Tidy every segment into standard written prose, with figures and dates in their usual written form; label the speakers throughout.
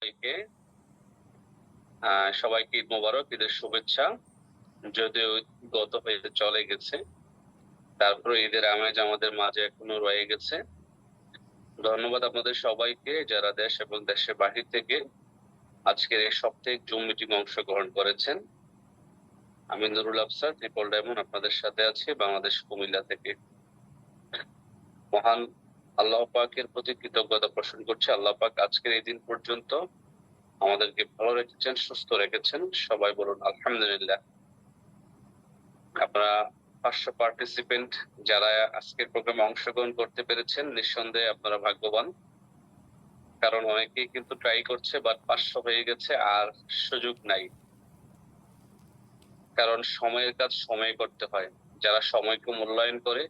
Speaker 1: সবাইকে সবাইকে ঈদ মোবারক, ঈদের শুভেচ্ছা। যদিও গত হয়ে চলে গেছে, তারপরে ঈদের আমেজ আমাদের মাঝে এখনো রয়ে গেছে। ধন্যবাদ আপনাদের সবাইকে যারা দেশ এবং দেশের বাহির থেকে আজকের এই সাপ্তাহিক জুম মিটিং অংশগ্রহণ করেছেন। আমি নুরুল আফসার ট্রিপল ডায়মন্ড আপনাদের সাথে আছি বাংলাদেশ কুমিল্লা থেকে। মহান আল্লাহ পাকের প্রতি কৃতজ্ঞতা পোষণ করছি। আল্লাহ পাক আজকের এই দিন পর্যন্ত আমাদেরকে ভালো রেখেছেন, সুস্থ রেখেছেন। সবাই বলুন আলহামদুলিল্লাহ। আপনারা 500 পার্টিসিপেন্ট যারা আজকের প্রোগ্রামে অংশগ্রহণ করতে পেরেছেন, নিঃসন্দেহে আপনারা ভাগ্যবান। কারণ অনেকেই কিন্তু ট্রাই করছে, বাট 500 হয়ে গেছে আর সুযোগ নাই। কারণ সময়ের কাজ সময়ে করতে হয়। যারা সময়কে মূল্যায়ন করে,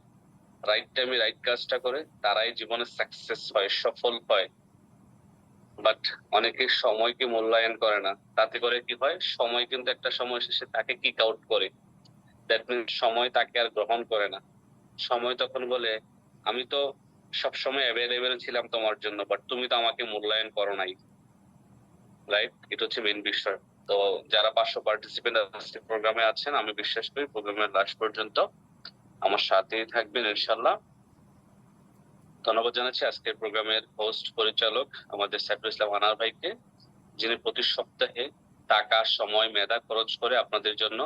Speaker 1: রাইট টাইমে রাইট কাজটা করে, তারাই জীবনে সাকসেস হয়, সফল হয়। বাট অনেকে সময়কে মূল্যায়ন করে না। তাতে করে কি হয়, সময় কিন্তু একটা সময় শেষে তাকে কিক আউট করে। দ্যাট মিনস সময় তাকে আর গ্রহণ করে না। সময় তখন বলে, আমি তো সবসময় অ্যাভেলেবেল ছিলাম তোমার জন্য, বাট তুমি তো আমাকে মূল্যায়ন করো নাই। রাইট, এটা হচ্ছে মেইন বিষয়। তো যারা 500 পার্টিসিপেন্ট আজকে প্রোগ্রামে আছেন, আমি বিশ্বাস করি প্রোগ্রামের লাস্ট পর্যন্ত আমার সাথেই থাকবেন ইনশাল্লাহ। ধন্যবাদ জানাচ্ছি আজকের প্রোগ্রামের হোস্ট পরিচালক আমাদের সাইফুল ইসলাম আনার ভাইকে, যিনি প্রতি সপ্তাহে টাকা, সময়, মেধা খরচ করে আপনাদের জন্য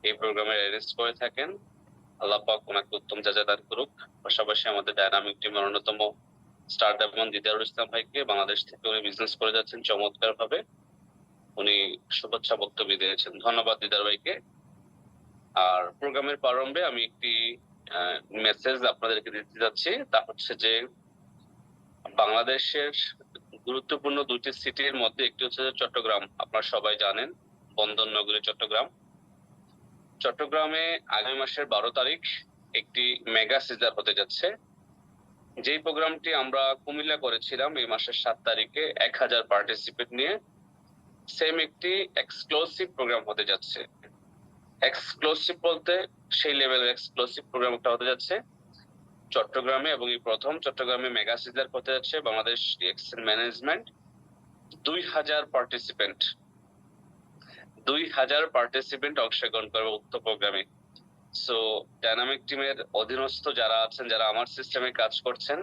Speaker 1: এই প্রোগ্রামের অ্যারেঞ্জ করে থাকেন। আল্লাহ পাক ওনাকে উত্তম যাজা দান করুক। পাশাপাশি আমাদের ডায়নামিক টিমের অন্যতম স্টার ডায়মন্ড দিদারুল ইসলাম ভাইকে, বাংলাদেশ থেকে উনি বিজনেস করে যাচ্ছেন চমৎকার ভাবে, উনি শুভেচ্ছা বক্তব্য দিয়েছেন। ধন্যবাদ দিদার ভাইকে। আর প্রোগ্রামের প্রারম্ভে আমি একটি মেসেজ আপনাদেরকে দিতে যাচ্ছি, তা হচ্ছে যে বাংলাদেশের গুরুত্বপূর্ণ দুটি সিটির মধ্যে একটি হচ্ছে চট্টগ্রাম। আপনারা সবাই জানেন, বন্দর নগরী চট্টগ্রাম। চট্টগ্রামে আগামী মাসের 12 তারিখ একটি মেগা সিজার হতে যাচ্ছে। যেই প্রোগ্রামটি আমরা কুমিল্লা করেছিলাম এই মাসের 7 তারিখে 1000 পার্টিসিপেন্ট নিয়ে, সেম একটি এক্সক্লুসিভ প্রোগ্রাম হতে যাচ্ছে। এক্সক্লুসিভ বলতে সেই লেভেলের এক্সক্লুসিভ প্রোগ্রাম একটা হতে যাচ্ছে চট্টগ্রামে, এবং এই প্রথম চট্টগ্রামে মেগা সিজার হতে যাচ্ছে Bangladesh DXL management. 2000 participant 2000 participant অংশগ্রহণ করবে উক্ত প্রোগ্রামে। সো ডায়নামিক টিমের অধীনস্থ যারা আছেন, যারা আমার সিস্টেমে কাজ করছেন,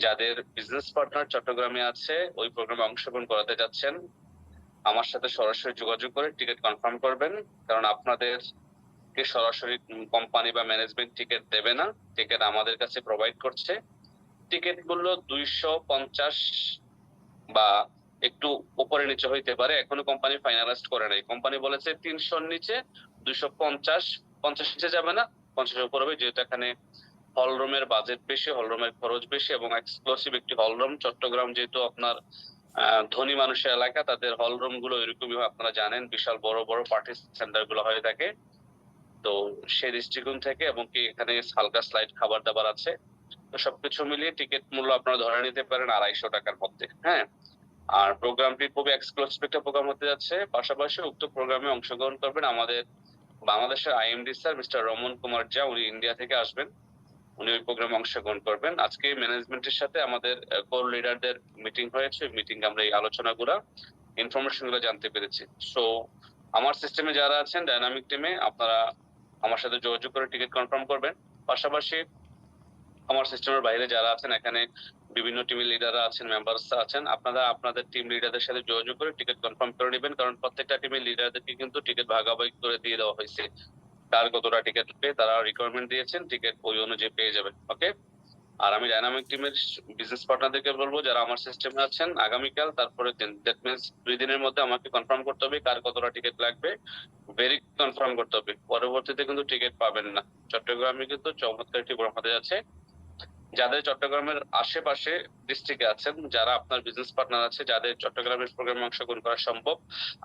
Speaker 1: যাদের বিজনেস পার্টনার চট্টগ্রামে আছে, ওই প্রোগ্রামে অংশগ্রহণ করাতে যাচ্ছেন, আমার সাথে সরাসরি যোগাযোগ করে টিকিট কনফার্ম করবেন। কারণ আপনাদেরকে সরাসরি কোম্পানি বা ম্যানেজমেন্ট টিকিট দেবে না, টিকিট আমাদের কাছে প্রোভাইড করছে। টিকিট মূল্য 250 বা একটু উপরে নিচে হইতে পারে, এখনো কোম্পানি ফাইনালাইজ করে নাই। কোম্পানি বলেছে 300 নিচে 250, 50 নিচে যাবে না, 50 উপর হবে, যেহেতু এখানে হলরুমের বাজেট বেশি, হলরুমের খরচ বেশি, এবং এক্সক্লুসিভ একটি হলরুম। চট্টগ্রাম যেহেতু আপনার ধনী মানুষের এলাকা, তাদের হলরুম গুলো এরকমই হয়, আপনারা জানেন, বিশাল বড় বড় পার্টি সেন্টার গুলো হয়ে থাকে। তো সেই দৃষ্টিকোণ থেকে, এবং কি এখানে হালকা স্লাইড খাবার দাবার আছে, তো সবকিছু মিলিয়ে টিকিট মূল্য আপনারা ধরে নিতে পারেন 250 টাকার মধ্যে। হ্যাঁ, আর প্রোগ্রামটি খুবই এক্সক্লুসিভ একটা প্রোগ্রাম হতে যাচ্ছে। পাশাপাশি উক্ত প্রোগ্রামে অংশগ্রহণ করবেন আমাদের বাংলাদেশের IMD sir mister Raman Kumar Jha, উনি ইন্ডিয়া থেকে আসবেন, উনি ওই প্রোগ্রামে অংশগ্রহণ করবেন। আজকে ম্যানেজমেন্টের সাথে আমাদের কোর লিডারদের মিটিং হয়েছে, মিটিং আমরা এই আলোচনাগুলো, ইনফরমেশন গুলো জানতে পেরেছি। সো আমার সিস্টেমে যারা আছেন ডায়নামিক টিমে, আপনারা আমার সাথে যোগাযোগ করে টিকিট কনফার্ম করবেন। পাশাপাশি আমার সিস্টেমের বাইরে যারা আছেন, এখানে বিভিন্ন টিমের লিডাররা আছেন, মেম্বার্স আছেন, আপনারা আপনাদের টিম লিডারদের সাথে যোগাযোগ করে টিকিট কনফার্ম করে নেবেন। কারণ প্রত্যেকটা টিমের লিডারদেরকে কিন্তু টিকিট ভাগাভাগি করে দিয়ে দেওয়া হয়েছে। কার কতটা টিকিট পেয়ে তারা রিকোয়ারমেন্ট দিয়েছেন, টিকিট ওই অনুযায়ী পেয়ে যাবেন। ওকে। আর আমি ডায়নামিক টিমের বিজনেস পার্টনারদেরকে বলবো যারা আমার সিস্টেমে আছেন, আগামীকাল তারপরে দিন, দ্যাট মিনস 2 দিনের মধ্যে আমাকে কনফার্ম করতে হবে কার কতটা টিকিট লাগবে, ভেরি কনফার্ম করতে হবে। পরবর্তীতে কিন্তু টিকিট পাবেন না। চট্টগ্রামে কিন্তু চমৎকার একটি প্রোগ্রাম হতে যাচ্ছে। যাদের চট্টগ্রামের আশেপাশে ডিস্ট্রিক্টে আছেন, যারা আপনার বিজনেস পার্টনার আছে, যাদের চট্টগ্রামের প্রোগ্রামে অংশগ্রহণ করা সম্ভব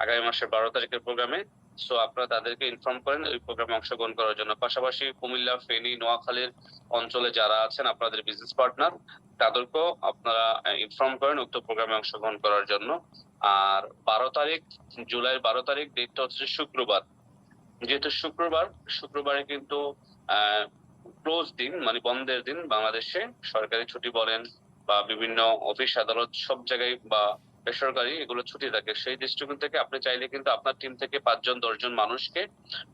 Speaker 1: আগামী মাসের 12 তারিখের প্রোগ্রামে, সো আপনারা তাদেরকে ইনফর্ম করেন ওই প্রোগ্রামে অংশগ্রহণ করার জন্য। পাশাপাশি কুমিল্লা, ফেনী, নোয়াখালীর অঞ্চলে যারা আছেন আপনাদের বিজনেস পার্টনার, তাদেরকেও আপনারা ইনফর্ম করেন উক্ত প্রোগ্রামে অংশগ্রহণ করার জন্য। আর 12 তারিখ, জুলাইয়ের 12 তারিখ ডেটটা হচ্ছে শুক্রবার। যেহেতু শুক্রবারে কিন্তু ক্লোজ দিন, মানে বন্ধের দিন বাংলাদেশে, সরকারি ছুটি বলেন বা বিভিন্ন অফিস আদালত সব জায়গায় বা বেসরকারি এগুলো ছুটি থাকে, সেই দৃষ্টিকোণ থেকে আপনি চাইলে কিন্তু আপনার টিম থেকে 5 জন 10 জন মানুষকে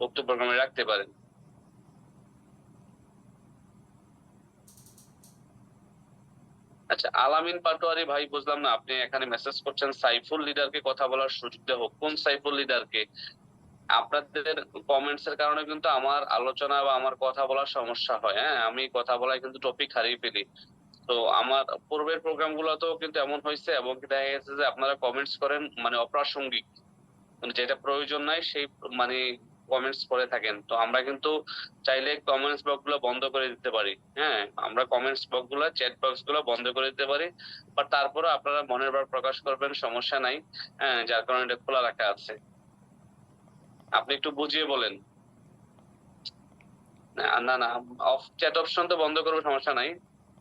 Speaker 1: উক্ত প্রোগ্রামে রাখতে পারেন। আচ্ছা, আলামিন পাটোয়ারি ভাই, বুঝলাম না, আপনি এখানে মেসেজ করছেন সাইফুল লিডারকে কথা বলার সুযোগ দেওয়া হোক। কোন সাইফুল লিডারকে? আপনাদের কমেন্টস এর কারণে কিন্তু আমার আলোচনা বা আমার কথা বলার সমস্যা হয়। হ্যাঁ, আমি কথা বলায় কিন্তু টপিক হারিয়ে ফেলি। তো আমার পূর্বের প্রোগ্রাম গুলোতেও কিন্তু এমন হয়েছে, এবং দেখা গেছে যে আপনারা কমেন্টস করেন মানে অপ্রাসঙ্গিক, মানে যেটা প্রয়োজন নাই সেই মানে কমেন্টস করে থাকেন। তো আমরা কিন্তু চাইলে কমেন্টস বক্স গুলো বন্ধ করে দিতে পারি। হ্যাঁ, আমরা কমেন্টস বক্স গুলো, চ্যাট বক্স গুলো বন্ধ করে দিতে পারি, বাট তারপরে আপনারা মনের ভাব প্রকাশ করবেন, সমস্যা নাই। হ্যাঁ, যার কারণে এটা খোলা রাখা আছে। আপনি একটু বুঝিয়ে বলেন। না, না, অফ চ্যাট অপশন তো বন্ধ করবো, সমস্যা নাই।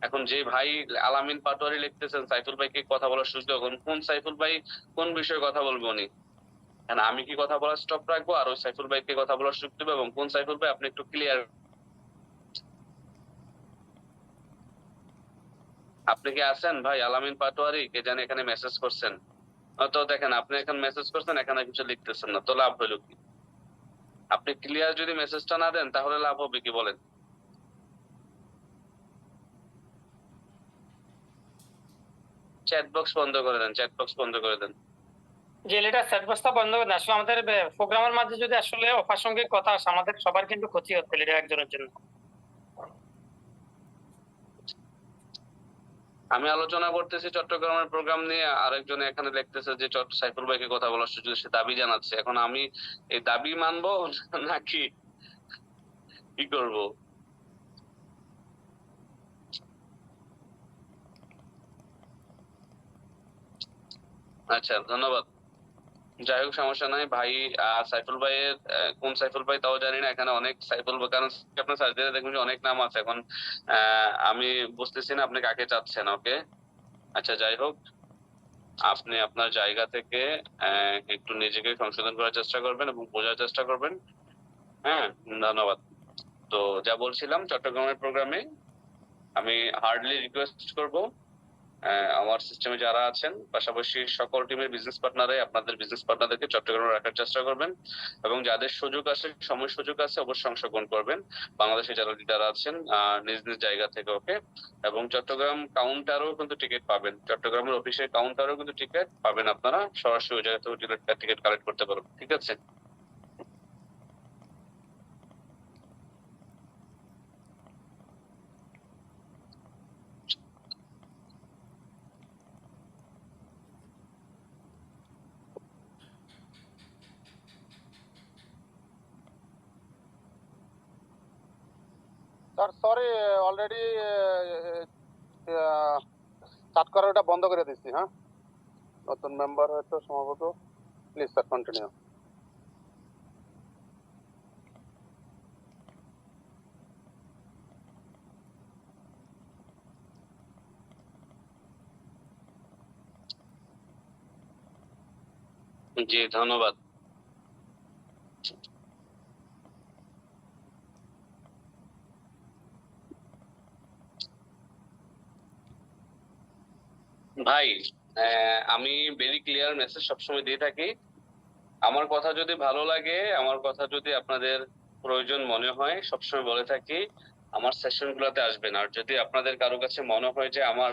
Speaker 1: এখন যে ভাই আলামিন পাটোয়ারি লিখতেছেন সাইফুল ভাইকে কথা বলার সুযোগ দেবেন, কোন সাইফুল ভাই কোন বিষয়ে কথা বলবো উনি? এখন আমি কি কথা বলার স্টপ রাখবো আর ওই সাইফুল ভাইকে কথা বলার সুযোগ দেবো? এবং কোন সাইফুল ভাই আপনি একটু ক্লিয়ার, আপনি কি আছেন ভাই? আলামিন পাটোয়ারি কে জানি এখানে মেসেজ করছেন। তো দেখেন, আপনি এখন মেসেজ করছেন, এখানে কিছু লিখতেছেন না, তো লাভ হইলো কি? আপনি ক্লিয়ার যদি মেসেজটা না দেন তাহলে লাভ হবে কি বলেন? চ্যাট বক্স বন্ধ করে দেন, চ্যাট বক্স বন্ধ করে দেন।
Speaker 2: যে লিডার সেট বস্তা বন্ধ করে দেন। আসলে আমাদের প্রোগ্রামের মাঝে যদি আসলে অপ্রাসঙ্গিক কথা আসে, আমাদের সবার কিন্তু ক্ষতি হচ্ছে লিডার একজনের জন্য।
Speaker 1: আমি আলোচনা করতেছি চট্টগ্রামের প্রোগ্রাম নিয়ে, আরেকজন এখানে লিখতেছে যে সাইফুল ভাইকে কথা বলার সুযোগ, সে দাবি জানাচ্ছে। এখন আমি এই দাবি মানবো নাকি কি করব? আচ্ছা, ধন্যবাদ। যাই হোক, সমস্যা নাই ভাই। সাইফুল ভাইয়ের কোন সাইফুল ভাই তাও জানি না, এখানে অনেক সাইফুল ভাই, কারণ আপনার সার্চ দিলে দেখবেন যে অনেক নাম আছে। এখন আমি বুঝতেছি না আপনি কাকে চাচ্ছেন। ওকে, আচ্ছা, যাই হোক, আপনি আপনার জায়গা থেকে একটু নিজেকে সংশোধন করার চেষ্টা করবেন এবং বোঝার চেষ্টা করবেন। হ্যাঁ, ধন্যবাদ। তো যা বলছিলাম, চট্টগ্রামের প্রোগ্রামে আমি হার্ডলি রিকোয়েস্ট করব আমার সিস্টেমে যারা আছেন, পাশাপাশি সকল টিমের বিজনেস পার্টনারে আপনাদের বিজনেস পার্টনারদেরকে চট্টগ্রামে রাখার চেষ্টা করবেন, এবং যাদের সুযোগ আছে, সময় সুযোগ আছে, অবশ্যই অংশগ্রহণ করবেন। বাংলাদেশে যারা লিডার আছেন নিজ নিজ জায়গা থেকে। ওকে, এবং চট্টগ্রাম কাউন্টারও কিন্তু টিকিট পাবেন, চট্টগ্রামের অফিসের কাউন্টারও কিন্তু টিকিট পাবেন, আপনারা সরাসরি ওই জায়গা থেকে টিকিট কালেক্ট করতে পারবেন। ঠিক আছে?
Speaker 3: স্যার সরি, অলরেডি চাট করার ওটা বন্ধ করে দিচ্ছি। হ্যাঁ, নতুন মেম্বার হয়তো সম্ভবত। Please sir continue.
Speaker 1: জি, ধন্যবাদ। ভাই, আমি ভেরি ক্লিয়ার মেসেজ সবসময় দিয়ে থাকি। আমার কথা যদি ভালো লাগে, আমার কথা যদি আপনাদের প্রয়োজন মনে হয়, সবসময় বলে থাকি আমার সেশন গুলোতে আসবেন। আর যদি আপনাদের কারো কাছে মনে হয় যে আমার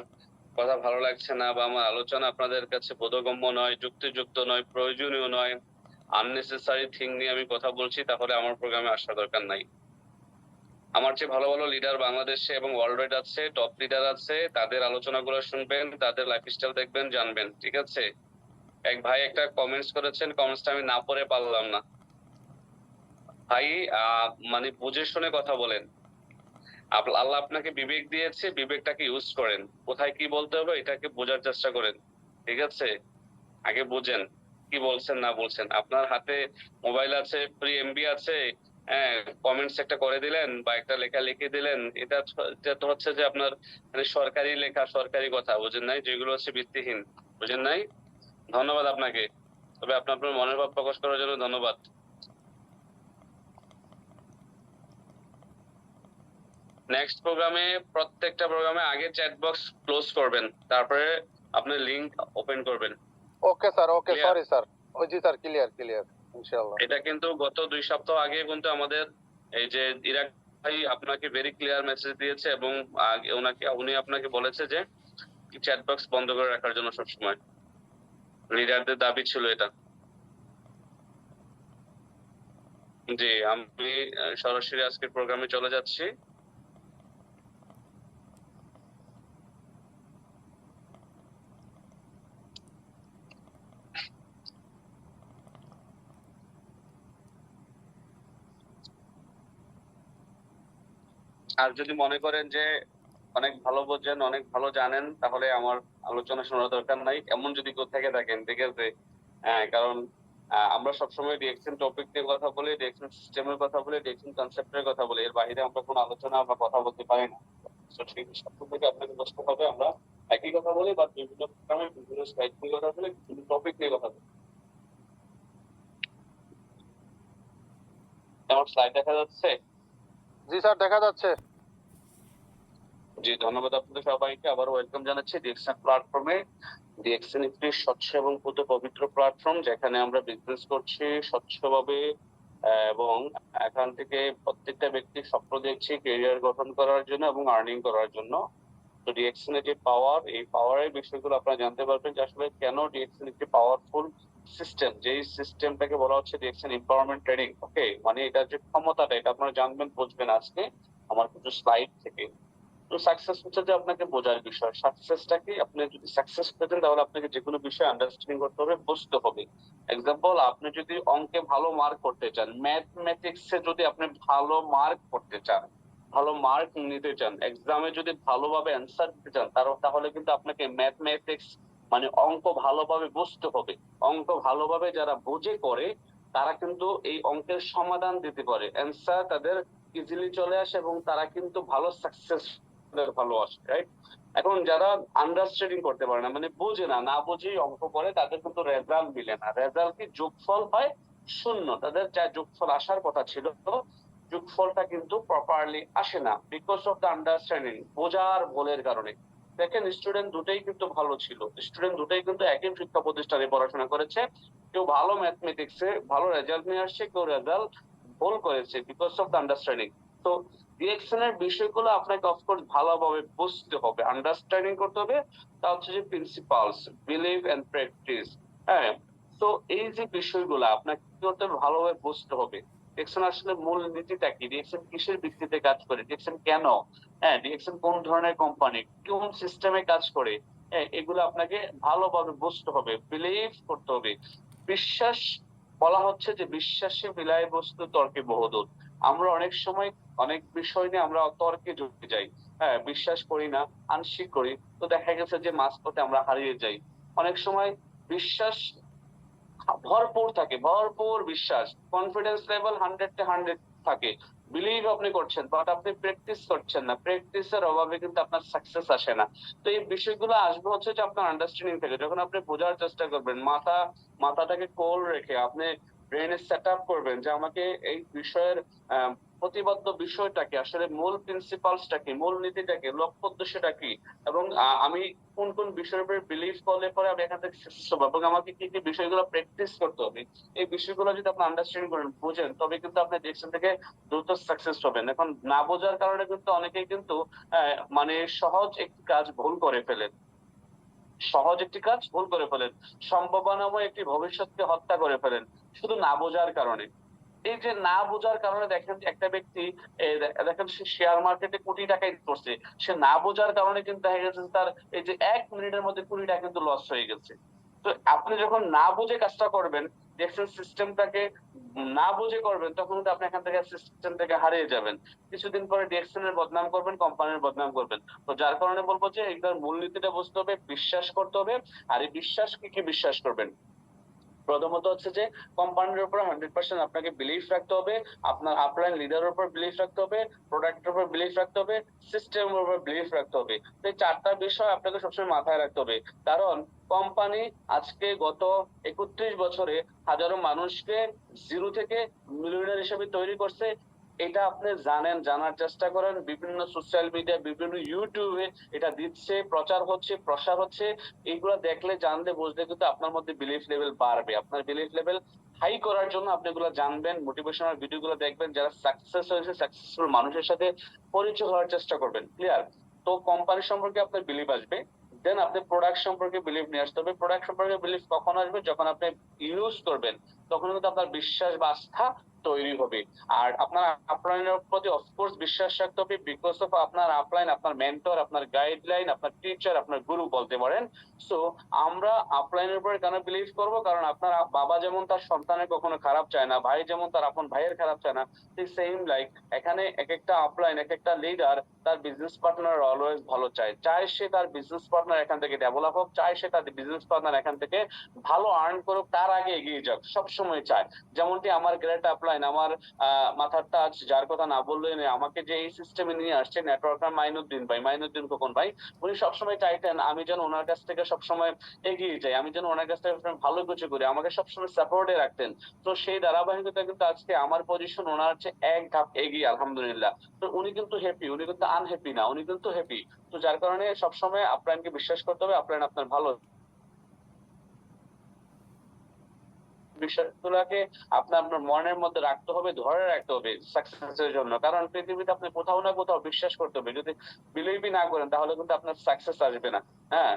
Speaker 1: কথা ভালো লাগছে না, বা আমার আলোচনা আপনাদের কাছে বোধগম্য নয়, যুক্তিযুক্ত নয়, প্রয়োজনীয় নয়, আননেসেসারি থিং নিয়ে আমি কথা বলছি, তাহলে আমার প্রোগ্রামে আসার দরকার নাই। আমার চেয়ে ভালো ভালো লিডার বাংলাদেশে এবং ওয়ার্ল্ড ওয়াইড আছে, টপ লিডার আছে, তাদের আলোচনাগুলো শুনবেন, তাদের লাইফস্টাইল দেখবেন, জানবেন। ঠিক আছে? এক ভাই একটা কমেন্টস করেছেন, কমেন্টসটা আমি না পড়ে পারলাম না। ভাই, মানে বুঝে শুনে কথা বলেন। আল্লাহ আপনাকে বিবেক দিয়েছে, বিবেকটাকে ইউজ করেন। কোথায় কি বলতে হবে এটাকে বোঝার চেষ্টা করেন। ঠিক আছে? আগে বুঝেন কি বলছেন না বলছেন। আপনার হাতে মোবাইল আছে, ফ্রি এমবি আছে, হ্যাঁ, কমেন্টস একটা করে দিলেন বা একটা লেখা লিখে দিলেন, এটা তো হচ্ছে যে আপনার মানে সরকারি লেখা, সরকারি কথা, বুঝেন নাই? যেগুলো হচ্ছে ভিত্তিহীন, বুঝেন নাই? ধন্যবাদ আপনাকে। তবে আপনার মনের ভাব প্রকাশ করার জন্য ধন্যবাদ। নেক্সট প্রোগ্রামে, প্রত্যেকটা প্রোগ্রামে আগে চ্যাট বক্স ক্লোজ করবেন, তারপরে আপনি লিংক ওপেন করবেন।
Speaker 3: Okay sir, okay,
Speaker 1: Clear?
Speaker 3: Sorry sir. ও জি স্যার, ক্লিয়ার ক্লিয়ার ইনশাআল্লাহ।
Speaker 1: এটা কিন্তু গত 2 সপ্তাহ আগে কিন্তু আমাদের এই যে ইরাক ভাই আপনাকে ভেরি ক্লিয়ার মেসেজ দিয়েছে এবং উনি আপনাকে বলেছে যে চ্যাট বক্স বন্ধ করে রাখার জন্য সবসময়। লিডারদের দাবি ছিল এটা। জি, আমি সরাসরি আজকের প্রোগ্রামে চলে যাচ্ছি। আর যদি মনে করেন যে অনেক ভালো বোঝেন, অনেক ভালো জানেন, তাহলে আমার আলোচনা শোনার দরকার নাই। এমন যদি কেউ থেকে থাকেন, ঠিক আছে? কারণ আমরা সবসময় ডিএকশন টপিক নিয়ে কথা বলি, ডিএকশন সিস্টেমের কথা বলি, ডিএকশন কনসেপ্টের কথা বলি। এর বাইরে আমরা কোনো আলোচনা বা কথা বলতে পারি না। তো সেই সব থেকে আপনাকে বুঝতে হবে আমরা একই কথা বলি বা বিভিন্ন প্রোগ্রামে বিভিন্ন স্লাইড নিয়ে কথা বলি, বিভিন্ন টপিক নিয়ে কথা বলি। আমার স্লাইড দেখা যাচ্ছে?
Speaker 3: জি স্যার, দেখা যাচ্ছে।
Speaker 1: জি, ধন্যবাদ আপনাদের সবাইকে। আবার ওয়েলকাম জানাচ্ছি ডিএকশন প্ল্যাটফর্মে। ডিএকশন একটি স্বচ্ছ এবং পুত পবিত্র প্ল্যাটফর্ম, যেখানে আমরা বিজনেস করছি স্বচ্ছভাবে এবং এখান থেকে প্রত্যেকটা ব্যক্তি স্বপ্ন দেখছি কেরিয়ার গঠন করার জন্য এবং আর্নিং করার জন্য। তো ডিএকশন এর যে পাওয়ার, এই পাওয়ারের বিষয়গুলো আপনারা জানতে পারবেন যে আসলে কেন ডিএকশন একটি পাওয়ারফুল সিস্টেম। যেই সিস্টেমটাকে বলা হচ্ছে ডিএকশন এম্পাওয়ারমেন্ট ট্রেনিং। ওকে, মানে এটার যে ক্ষমতাটা, এটা আপনারা জানবেন, বুঝবেন আজকে আমার কিছু স্লাইড থেকে। তো সাকসেস হচ্ছে যে আপনাকে বোঝার বিষয়। সাকসেসটা কি, আপনি যদি সাকসেস পেতে চান তাহলে আপনাকে যে কোনো বিষয় আন্ডারস্ট্যান্ডিং করতে হবে, বুঝতে হবে। এক্সাম্পল, আপনি যদি অঙ্কে ভালো মার্ক করতে চান, ম্যাথমেটিক্সে যদি আপনি ভালো মার্ক করতে চান, ভালো মার্ক নিতে চান, এক্সামে যদি ভালোভাবে অ্যান্সার দিতে চান, তাহলে কিন্তু আপনাকে ম্যাথমেটিক্স মানে অঙ্ক ভালোভাবে বুঝতে হবে। অঙ্ক ভালোভাবে যারা বুঝে করে তারা কিন্তু এই অঙ্কের সমাধান দিতে পারে, অ্যান্সার তাদের ইজিলি চলে আসে এবং তারা কিন্তু ভালো সাকসেস ভালো আসে, রাইট? এখন যারা আন্ডারস্ট্যান্ডিং করতে পারে না, মানে বোঝে না, না বুঝেই অঙ্ক করে, তাদের কিন্তু রেজাল্ট মিলে না। রেজাল্ট কি, যোগফল হয় শূন্য। তাদের যা যোগফল আসার কথা ছিল, যোগফলটা কিন্তু প্রপারলি আসে না, বিকজ অফ দ্য আন্ডারস্ট্যান্ডিং, বোঝার ভুলের কারণে। দেখেন, স্টুডেন্ট দুটোই কিন্তু ভালো ছিল, স্টুডেন্ট দুটোই কিন্তু একই শিক্ষা প্রতিষ্ঠানে পড়াশোনা করেছে। কেউ ভালো ম্যাথমেটিক্সে ভালো রেজাল্ট নিয়ে আসছে, কেউ রেজাল্ট ভুল করেছে, বিকজ অফ দ্য আন্ডারস্ট্যান্ডিং। তো ডিরেকশন এর বিষয়গুলো আপনাকে অফকোর্স ভালোভাবে বুঝতে হবে, আন্ডারস্ট্যান্ডিং করতে হবে। তা হচ্ছে যে প্রিন্সিপালস, বিলিভ এন্ড প্র্যাকটিস। হ্যাঁ, তো এই যে বিষয়গুলো আপনাকে কি করতে হবে, ভালোভাবে বুঝতে হবে। ডিরেকশন আসলে মূল নীতিটা কি, ডিরেকশন কিসের ভিত্তিতে কাজ করে, ডিরেকশন কেন, ডিরেকশন কোন ধরনের কোম্পানি, কোন সিস্টেমে কাজ করে, এগুলো আপনাকে ভালোভাবে বুঝতে হবে, বিলিভ করতে হবে। বিশ্বাস, বলা হচ্ছে যে বিশ্বাসে মিলায় বস্তু তর্কে বহুদূর। আমরা অনেক সময় অনেক বিষয় নিয়ে আমরা তর্কে জড়িয়ে যাই, বিশ্বাস করি না, আনস্বীকার করি, তো দেখা গেছে যে মাঝপথে আমরা হারিয়ে যাই। অনেক সময় বিশ্বাস ভরপুর থাকে, ভরপুর বিশ্বাস, কনফিডেন্স লেভেল 100 থাকে, বিলিভ আপনি করছেন, বাট আপনি প্র্যাকটিস করছেন না, প্র্যাকটিসের অভাবে কিন্তু আপনার সাকসেস আসে না। তো এই বিষয়গুলো আসবে হচ্ছে যে আপনার আন্ডারস্ট্যান্ডিং থেকে, যখন আপনি বোঝার চেষ্টা করবেন, মাথাটাকে কোল রেখে আপনি ব্রেনে সেট আপ করবেন যে আমাকে এই বিষয়ের প্রতিবদ্ধ বিষয়টা কি, আসলে মূল প্রিন্সিপালসটা কি, মূল নীতিটা কি, লক্ষ্য উদ্দেশ্যটা কি, এবং আমি কোন কোন বিষয়ের উপরে বিলিভ করলে পরে আমি এখান থেকে সাকসেস হবো, এবং আমাকে কি কি বিষয়গুলো প্র্যাকটিস করতে হবে। এই বিষয়গুলো যদি আপনি আন্ডারস্ট্যান্ড করেন, বুঝেন, তবে কিন্তু আপনি ডিরেকশন থেকে দ্রুত সাকসেস হবেন। এখন না বোঝার কারণে কিন্তু অনেকেই কিন্তু মানে সহজ একটি কাজ ভুল করে ফেলেন, সহজ একটি কাজ ভুল করে ফেলেন, সম্ভাবনাময় একটি ভবিষ্যৎকে হত্যা করে ফেলেন, শুধু না বোঝার কারণে। এই যে না বোঝার কারণে দেখেন একটা ব্যক্তি দেখেন সে শেয়ার মার্কেটে কোটি টাকা ইনভেস্ট করছে, সে না বোঝার কারণে কিন্তু দেখা গেছে তার এই যে 1 মিনিটের মধ্যে 20 টাকা কিন্তু লস হয়ে গেছে। তো আপনি যখন না বুঝে কাজটা করবেন, দেখছেন সিস্টেমটাকে না বুঝে করবেন, তখন কিন্তু আপনি এখান থেকে সিস্টেম থেকে হারিয়ে যাবেন। কিছুদিন পরে ডিএকশন এর বদনাম করবেন, কোম্পানির বদনাম করবেন। তো যার কারণে বলবো যে এটার মূলনীতিটা বুঝতে হবে, বিশ্বাস করতে হবে। আর এই বিশ্বাস কি বিশ্বাস করবেন, প্রথমত হচ্ছে যে কোম্পানির উপর 100% আপনাকে বিলিফ রাখতে হবে, আপনার আপলাইন লিডারের উপর বিলিফ রাখতে হবে, প্রোডাক্টের উপর বিলিফ রাখতে হবে, সিস্টেমের উপর বিলিফ রাখতে হবে। তো এই 4টা বিষয় আপনাকে সবসময় মাথায় রাখতে হবে। কারণ কোম্পানি আজকে গত 31 বছরে হাজারো মানুষকে জিরো থেকে মিলিয়নার হিসেবে তৈরি করছে, এটা আপনি জানার চেষ্টা করেন। বিভিন্ন সোশ্যাল মিডিয়া, বিভিন্ন ইউটিউবে এটা দিচ্ছে, প্রচার হচ্ছে, প্রসার হচ্ছে। এগুলো দেখলে, জানলে, বুঝলে কিন্তু আপনার মধ্যে বিলিফ লেভেল বাড়বে। আপনার বিলিফ লেভেল হাই করার জন্য আপনি এগুলো জানবেন, মোটিভেশনাল ভিডিওগুলো দেখবেন, যারা সাকসেস হয়েছে, সাকসেসফুল মানুষের সাথে পরিচয় হওয়ার চেষ্টা করবেন। ক্লিয়ার? তো কোম্পানি সম্পর্কে আপনার বিলিভ আসবে। দেন আপনি প্রোডাক্ট সম্পর্কে বিলিভ নিয়ে আসতে হবে। প্রোডাক্ট সম্পর্কে বিলিভ কখন আসবে? যখন আপনি ইউজ করবেন, তখন কিন্তু আপনার বিশ্বাস বা আস্থা তৈরি হবে। আর আপনার আপলাইনের প্রতি অফকোর্স বিশ্বাস রাখতে হবে, বিকজ অফ আপনার আপলাইন আপনার মেন্টর, আপনার গাইডলাইন, আপনার টিচার, আপনার গুরু বলতে পারেন। সো আমরা আপলাইনের উপরে কেন বিলিভ করব? কারণ আপনার বাবা যেমন তার সন্তানের কখনো খারাপ চায় না, ভাই যেমন তার আপন ভাইয়ের খারাপ চায় না, ঠিক সেম লাইক এখানে এক একটা আপলাইন, এক একটা লিডার তার বিজনেস পার্টনার অলওয়েজ ভালো চায়। চায় সে তার বিজনেস পার্টনার এখান থেকে ডেভেলপ হোক, চায় সে তার বিজনেস পার্টনার এখান থেকে ভালো আর্ন করুক, তার আগে এগিয়ে যাক, সবসময় চায়। যেমনটি আমার গ্রেট আপলাইন, আমার মাথার টাচ, যার কথা না বললেই নয়, আমাকে যে এই সিস্টেমে নিয়ে আসছে নেটওয়ার্কার মাইনুদ্দিন খোকন ভাই, উনি সবসময় চাইতেন আমি যেন ওনার কাছ থেকে সবসময় এগিয়ে যাই, আমি যেন ওনার কাছ থেকে সবসময় ভালো কিছু করি, আমাকে সবসময় সাপোর্টে রাখতেন। তো সেই ধারাবাহিকতা কিন্তু আজকে আমার পজিশন ওনার হচ্ছে এক ধাপ এগিয়ে, আলহামদুলিল্লাহ। তো উনি কিন্তু হ্যাপি, উনি কিন্তু আনহ্যাপি না, উনি কিন্তু হ্যাপি। তো যার কারণে সবসময় আপলাইনকে বিশ্বাস করতে হবে, আপলাইন আপনার ভালো বিষয়গুলোকে আপনার আপনার মনের মধ্যে রাখতে হবে, ধরে রাখতে হবে সাকসেসের জন্য। কারণ পৃথিবীতে আপনি কোথাও না কোথাও বিশ্বাস করতে হবে। যদি বিলিভই না করেন, তাহলে কিন্তু আপনার সাকসেস আসবে না। হ্যাঁ,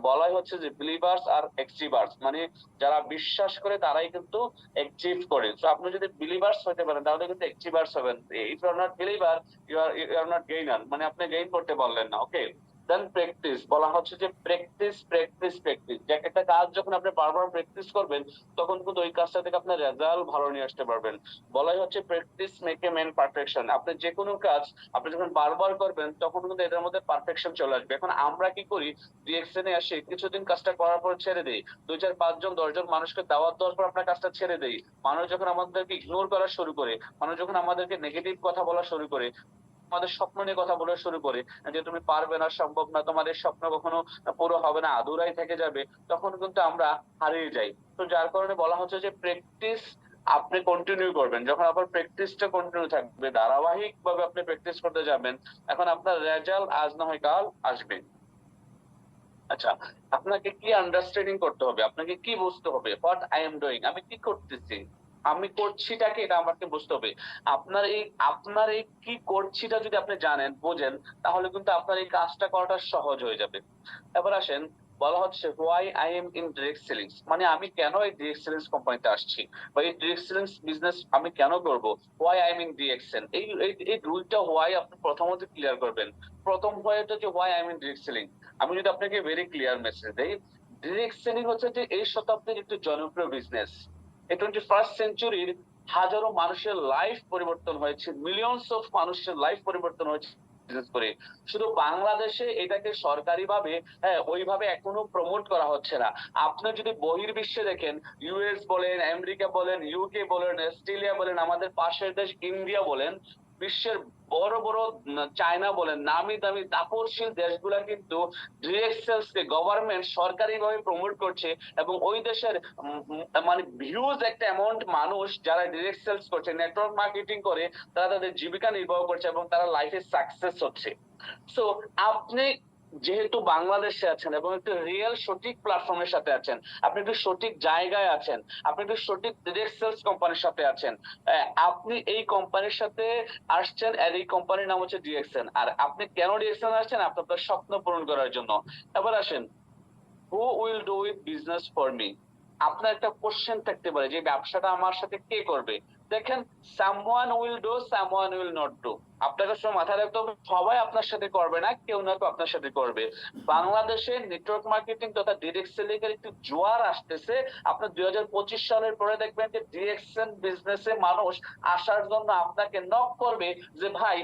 Speaker 1: বলাই হচ্ছে যে বিলিভার্স আর এক্সিভার্স, মানে যারা বিশ্বাস করে তারাই কিন্তু অ্যাচিভ করে। তো আপনি যদি বিলিভার্স হতে পারেন, তাহলে কিন্তু অ্যাচিভার্স হবেন। If you are not believer, you are not gainer, মানে আপনি গেইন করতে পারলেন না। ওকে, দেন প্র্যাকটিস, বলা হচ্ছে যে প্র্যাকটিস প্র্যাকটিস প্র্যাকটিস। যে একটা কাজ যখন আপনি বারবার প্র্যাকটিস করবেন, তখন কিন্তু ওই কাজটা থেকে আপনার রেজাল্ট ভালো নিয়ে আসতে পারবেন। বলাই হচ্ছে practice make a man perfection. আপনি যে কোনো কাজ আপনি যখন বারবার করবেন, তখন কিন্তু এটার মধ্যে পারফেকশন চলে আসবে। এখন আমরা কি করি? রিঅ্যাকশনে আসি, কিছুদিন কাজটা করার পর ছেড়ে দেই, 2 4 5 জন 10 জন মানুষকে দাওয়াত দেওয়ার পর আপনার কাজটা ছেড়ে দেই। মানুষ যখন আমাদেরকে ইগনোর করা শুরু করে, মানুষ যখন আমাদেরকে নেগেটিভ কথা বলা শুরু করে, আমাদের স্বপ্ন নিয়ে কথা বলা শুরু করে, যে তুমি পারবে না, সম্ভব না, তোমার এই স্বপ্ন কখনো পুরো হবে না, আধুরাই থেকে যাবে, তখন কিন্তু আমরা হারিয়ে যাই। তো যার কারণে বলা হচ্ছে যে প্র্যাকটিস আপনি কন্টিনিউ করবেন। যখন আপনার প্র্যাকটিসটা কন্টিনিউ থাকবে, ধারাবাহিক ভাবে আপনি প্র্যাকটিস করতে যাবেন, এখন আপনার রেজাল্ট আজ না হয় কাল আসবে। আচ্ছা, আপনাকে কি আন্ডারস্ট্যান্ডিং করতে হবে, আপনাকে কি বুঝতে হবে? হোয়াট আই এম ডুইং, আমি কি করতেছি, আমি করছিটাকে, এটা আমাকে বুঝতে হবে। আপনার এই কি করছিটা যদি আপনি জানেন, বোঝেন, তাহলে কিন্তু আপনার এই কাজটা করাটা সহজ হয়ে যাবে। এবার আসেন, বলা হচ্ছে why I am in direct sellings, মানে আমি কেন এই ডিরেক্ট সেলিংস কোম্পানিতে আসছি, বা এই ডিরেক্ট সেলিংস বিজনেস আমি কেন করব। Why I am in direction, এই দুইটা হোয়াই আপনি প্রথমত ক্লিয়ার করবেন। প্রথম হোয়াইটা যে why I am in direct selling, আমি যদি আপনাকে ভেরি ক্লিয়ার মেসেজ দেই, ডিরেক্ট সেলিং হচ্ছে যে এই শতাব্দীর একটি জনপ্রিয় বিজনেস। এই 21st সেঞ্চুরির হাজারো মানুষের লাইফ পরিবর্তন হয়েছে, মিলিয়নস অফ মানুষের লাইফ পরিবর্তন হয়েছে বিজনেস করে। শুধু বাংলাদেশে এটাকে সরকারিভাবে, হ্যাঁ, ওইভাবে এখনো প্রমোট করা হচ্ছে না। আপনি যদি বহির্বিশ্বে দেখেন, ইউএস বলেন, আমেরিকা বলেন, ইউকে বলেন, অস্ট্রেলিয়া বলেন, আমাদের পাশের দেশ ইন্ডিয়া বলেন, বিশ্বের বড় বড় চায়না বলেন, নামি দামি তাপরশীল দেশগুলা কিন্তু ডিরেক্ট সেলস কে গভর্নমেন্ট সরকারিভাবে প্রমোট করছে, এবং ওই দেশের মানে হিউজ একটা অ্যামাউন্ট মানুষ যারা ডিরেক্ট সেলস করছে, নেটওয়ার্ক মার্কেটিং করে, তারা তাদের জীবিকা নির্বাহ করছে এবং তারা লাইফে সাকসেস হচ্ছে। সো আপনি যেহেতু বাংলাদেশে আছেন এবং একটু রিয়েল সঠিক প্ল্যাটফর্মের সাথে আছেন, আপনি একটু সঠিক জায়গায় আছেন, আপনি একটু সঠিক ডিরেক্ট সেলস কোম্পানির সাথে আছেন, আপনি এই কোম্পানির সাথে আসছেন, আর এই কোম্পানির নাম হচ্ছে ডিএক্সএন। আর আপনি কেন ডিএক্সএন আসছেন? আপনার স্বপ্ন পূরণ করার জন্য। এবার আসেন, who will do with business for me. আপনার একটা কোশ্চেন থাকতে পারে যে ব্যবসাটা আমার সাথে কে করবে। দেখেন, someone will do, someone will not do. আপনাকে সময় মাথায় রাখতে হবে, সবাই আপনার সাথে করবে না, কেউ না কেউ আপনার সাথে করবে। বাংলাদেশে নেটওয়ার্ক মার্কেটিং তথা ডিরেক্ট সেলিং এর একটি জোয়ার আসতেছে। আপনার 2025 সালের পরে দেখবেন যে ডিরেকশন বিজনেসে মানুষ আসার জন্য আপনাকে নক করবে যে ভাই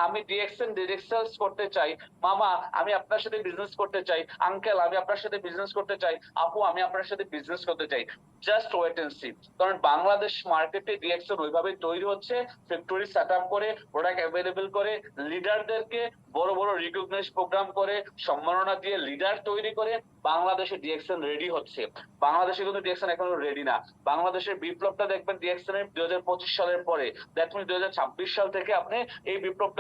Speaker 1: আমি ডিএক্সএন ডিরেক্ট সেলস করতে চাই, মামা আমি আপনার সাথে বিজনেস করতে চাই, আঙ্কেল আমি আপনার সাথে বিজনেস করতে চাই, আপু আমি আপনার সাথে বিজনেস করতে চাই, জাস্ট ওয়েট এন্ড সি। কারণ বাংলাদেশ মার্কেটে ডিএক্সএন ওইভাবে তৈরি হচ্ছে, ফ্যাক্টরি সেট আপ করে, প্রোডাক্ট অ্যাভেলেবল করে, লিডারদেরকে বড় বড় রিকগনাইজ প্রোগ্রাম করে, সম্মাননা দিয়ে লিডার তৈরি করে বাংলাদেশে ডিএক্সএন রেডি হচ্ছে। বাংলাদেশে কিন্তু ডিএক্সএন এখনো রেডি না। বাংলাদেশের বিপ্লবটা দেখবেন ডিএক্সএন এর 2025 সালের পরে, দ্যাট মিনস 2026 সাল থেকে আপনি এই বিপ্লবটা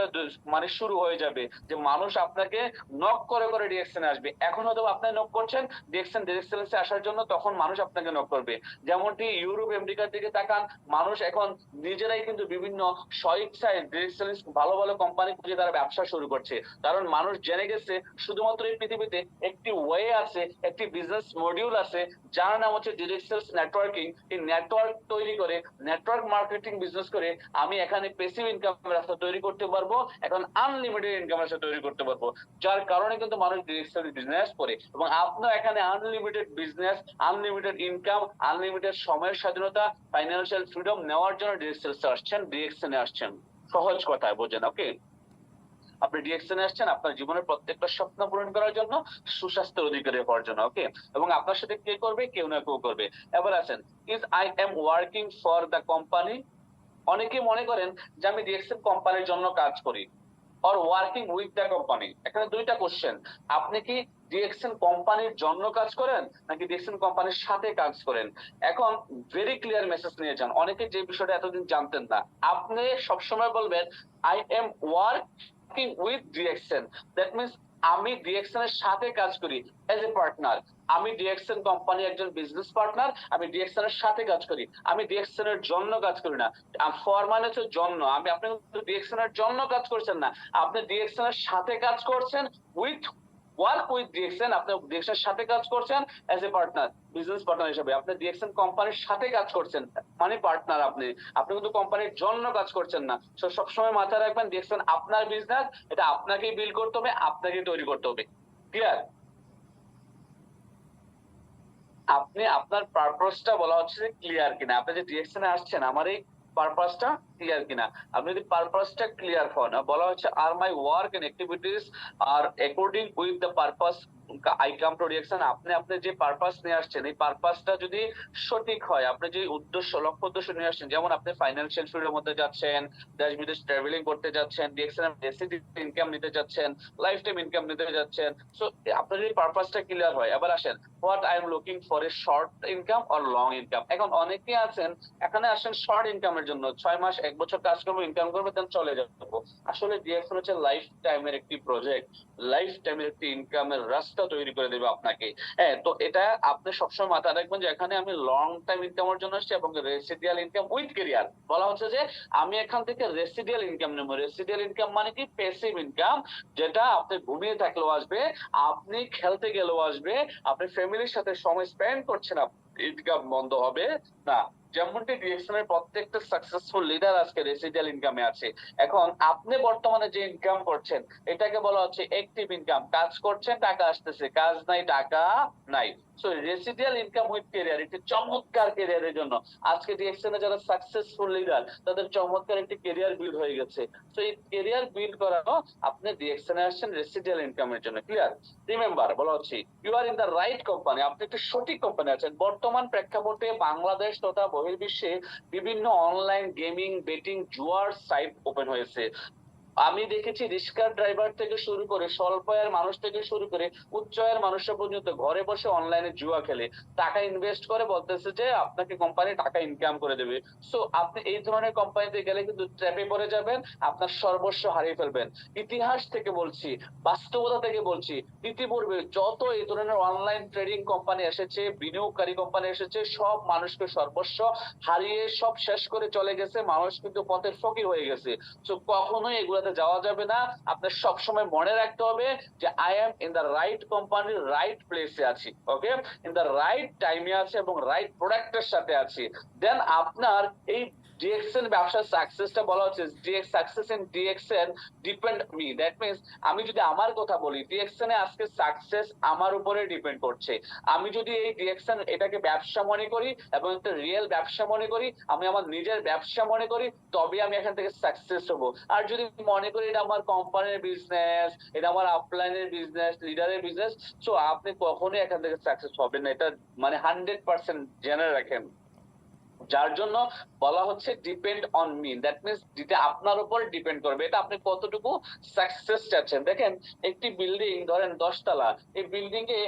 Speaker 1: মানে শুরু হয়ে যাবে, যে মানুষ আপনাকে নক করে করে ডিএক্সএন আসবে। এখন হয়তো আপনি নক করছেন ডিএক্সএন ডিরেক্ট সেলসে আসার জন্য, তখন মানুষ আপনাকে নক করবে। যেমনটি ইউরোপ আমেরিকার দিকে তাকান, মানুষ এখন নিজেরাই কিন্তু বিভিন্ন স্বইচ্ছায় ডিরেক্ট সেলস ভালো ভালো কোম্পানি খুঁজে তারা ব্যবসা শুরু করছে। কারণ মানুষ জেনে গেছে শুধুমাত্র এই পৃথিবীতে একটি ওয়ে আছে, একটি বিজনেস মডিউল আছে, যার নাম হচ্ছে ডিরেক্ট সেলস নেটওয়ার্কিং। এই নেটওয়ার্ক তৈরি করে, নেটওয়ার্ক মার্কেটিং বিজনেস করে আমি এখানে প্যাসিভ ইনকামের রাস্তা তৈরি করতে পারবো, এখন আনলিমিটেড ইনকামের রাস্তা তৈরি করতে পারবো, যার কারণে কিন্তু মানুষ ডিরেক্ট সেলস বিজনেস করে। এবং আপনার এখানে unlimited business, unlimited income, unlimited সময়ের স্বাধীনতা, ফাইন্যান্সিয়াল ফ্রিডম নেওয়ার জন্য ডিরেক্ট সেলসে আসছেন, ডিরেকশনে আসছেন। সহজ কথায় বোঝেন, ওকে? আপনি ডিএক্সএনে আসছেন আপনার জীবনের প্রত্যেকটা স্বপ্ন পূরণ করার জন্য, সুস্বাস্থ্যের অধিকারী হওয়ার জন্য, ওকে? এবং আপনার সাথে কে করবে? কেউ না কেউ করবে। এবার আছেন, is I am working for the company. অনেকে মনে করেন যে আমি ডিএক্সএন কোম্পানির জন্য কাজ করি, or working with the company. এখানে দুইটা কোশ্চেন, আপনি কি ডিএক্সএন কোম্পানির জন্য কাজ করেন নাকি ডিএক্সএন কোম্পানির সাথে কাজ করেন? এখন ভেরি ক্লিয়ার মেসেজ নিয়ে যান। অনেকে যে বিষয়টা এতদিন জানতেন না, আপনি সবসময় বলবেন I am working with DXN. That means আমি ডিএক্সএন এর সাথে কাজ করি এজ এ পার্টনার। আমি ডিএক্সএন কোম্পানি একজন বিজনেস পার্টনার, আমি ডিএক্সএন এর সাথে কাজ করি, আমি ডিএক্সএন এর জন্য কাজ করি না। ফর মানে হচ্ছে জন্য, আপনি ডিএক্সএন এর জন্য কাজ করছেন না, আপনি ডিএক্সএন এর সাথে কাজ করছেন, উইথ ওয়ার্ক উইথ ডিএক্সএন। আপনি ডিএক্সএন এর সাথে কাজ করছেন as a partner, business partner হিসেবে। আপনি ডিএক্সএন কোম্পানির সাথে কাজ করছেন মানে পার্টনার, আপনি কিন্তু কোম্পানির জন্য কাজ করছেন না। সো সবসময় মাথায় রাখবেন ডিএক্সএন আপনার বিজনেস, এটা আপনাকেই বিল্ড করতে হবে, আপনাকেই তৈরি করতে হবে। ক্লিয়ার? আপনি আপনার পারপাসটা বলা হচ্ছে ক্লিয়ার কিনা, আপনি যে ডিরেকশনে আসছেন আমার এই পারপাসটা ক্লিয়ার কিনা। আপনি যদি পারপাসটা ক্লিয়ার হন, বলা হচ্ছে are my work and activities are according with the purpose I come to direction. আপনি যে পারপাস নিয়ে আসছেন, এই পারপাসটা যদি সঠিক হয়, আপনি যে উদ্দেশ্য লক্ষ্য উদ্দেশ্য নিয়ে আসছেন, যেমন আপনি ফাইন্যান্সিয়াল ফিল্ডের মধ্যে যাচ্ছেন, দেশ বিদেশ ট্রাভেলিং করতে যাচ্ছেন, ডিরেকশন রেসিডেন্ট ইনকাম নিতে যাচ্ছেন, লাইফ টাইম ইনকাম নিতে যাচ্ছেন, সো আপনার যদি পারপাসটা ক্লিয়ার হয়। এবার আসেন, what I am looking for a short income or long income. এখন অনেকে আছেন এখানে আসেন শর্ট ইনকামের জন্য, 6 মাস 1 বছর কাজ করবো, ইনকাম করবো, দেন চলে যাবো। আসলে ডিএক্সএন হচ্ছে লাইফ টাইমের একটি প্রজেক্ট, লাইফ টাইমের একটি ইনকামের রাস্তা তৈরি করে দেবে আপনাকে। হ্যাঁ, তো এটা আপনি সবসময় মাথায় রাখবেন যে এখানে আমি লং টাইম ইনকামের জন্য আসছি এবং রেসিডিয়াল ইনকাম উইথ ক্যারিয়ার। বলা হচ্ছে যে আমি এখান থেকে রেসিডিয়াল ইনকাম নেবো। রেসিডিয়াল ইনকাম মানে কি? প্যাসিভ ইনকাম, যেটা আপনি ঘুমিয়ে থাকলেও আসবে, আপনি খেলতে গেলেও আসবে, আপনি ফ্যামিলির সাথে সময় স্পেন্ড করছেন, ইনকাম বন্ধ হবে না। যেমনটি ডিরেকশন এর প্রত্যেকটা সাকসেসফুল লিডার আজকে রেসিডিয়াল ইনকামে আছে। এখন আপনি বর্তমানে যে ইনকাম করছেন, এটাকে বলা হচ্ছে অ্যাক্টিভ ইনকাম। কাজ করছেন, টাকা আসতেছে, কাজ নাই, টাকা নাই। সো রেসিডিয়াল ইনকাম উইথ ক্যারিয়ার, একটি চমৎকার ক্যারিয়ারের জন্য আজকে ডিরেকশনে যারা সাকসেসফুল লিডার, তাদের চমৎকার একটি ক্যারিয়ার বিল্ড হয়ে গেছে। সো এই ক্যারিয়ার বিল্ড করানো, আপনি ডিরেকশনে আসছেন রেসিডিয়াল ইনকামের জন্য। ক্লিয়ার? রিমেম্বার, বলা হচ্ছে you are in the right company. আপনি একটা সঠিক কোম্পানি আছেন। বর্তমান প্রেক্ষাপটে বাংলাদেশ তথা বহির্বিশ্বে বিভিন্ন অনলাইন গেমিং, বেটিং, জুয়ার সাইট ওপেন হয়েছে। আমি দেখেছি রিক্সা ড্রাইভার থেকে শুরু করে স্বল্প আয়ের মানুষ থেকে শুরু করে উচ্চ আয়ের মানুষরা পর্যন্ত ঘরে বসে অনলাইনে জুয়া খেলে টাকা ইনভেস্ট করে, বলতেছে যে আপনাকে কোম্পানি টাকা ইনকাম করে দেবে। সো আপনি এই ধরনের কোম্পানিতে গেলে কিন্তু ট্র্যাপে পড়ে যাবেন, আপনার সর্বস্ব হারিয়ে ফেলবেন। ইতিহাস থেকে বলছি, বাস্তবতা থেকে বলছি, ইতিপূর্বে যত এই ধরনের অনলাইন ট্রেডিং কোম্পানি এসেছে, বিনিয়োগকারী কোম্পানি এসেছে, সব মানুষকে সর্বস্ব হারিয়ে সব শেষ করে চলে গেছে। মানুষ কিন্তু পথের ফকির হয়ে গেছে। সো কখনোই এগুলাতে যাওয়া যাবে না। আপনার সবসময় মনে রাখতে হবে যে I am in the right কোম্পানির রাইট প্লেসে আছি, ওকে, ইন দ্য রাইট টাইমে আছে এবং রাইট প্রোডাক্টের সাথে আছি। দেন আপনার এই ডিএক্সএন ব্যবসার সাকসেসটা বলা হচ্ছে success in DXN depend me, that means আমি যদি আমার কথা বলি ডিএক্সএন এ আজকে সাকসেস আমার উপরে ডিপেন্ড করছে। আমি যদি এই ডিএক্সএন এটাকে ব্যবসা মনে করি এবং একটা রিয়েল ব্যবসা মনে করি, আমি আমার নিজের ব্যবসা মনে করি, তবে আমি এখান থেকে সাকসেস হবো। আর যদি মনে করি এটা আমার কোম্পানির বিজনেস, এটা আমার আপলাইনের বিজনেস, লিডারের বিজনেস, সো আপনি কখনোই এখান থেকে সাকসেস হবেন না, এটা মানে 100% জেনে রাখেন। যার জন্য বলা হচ্ছে depend on me, that means যেটা আপনার উপর ডিপেন্ড করবে এটা আপনি কতটুকু সাকসেস চাচ্ছেন। দেখেন একটি বিল্ডিং ধরেন 10 তলা, এই বিল্ডিং এ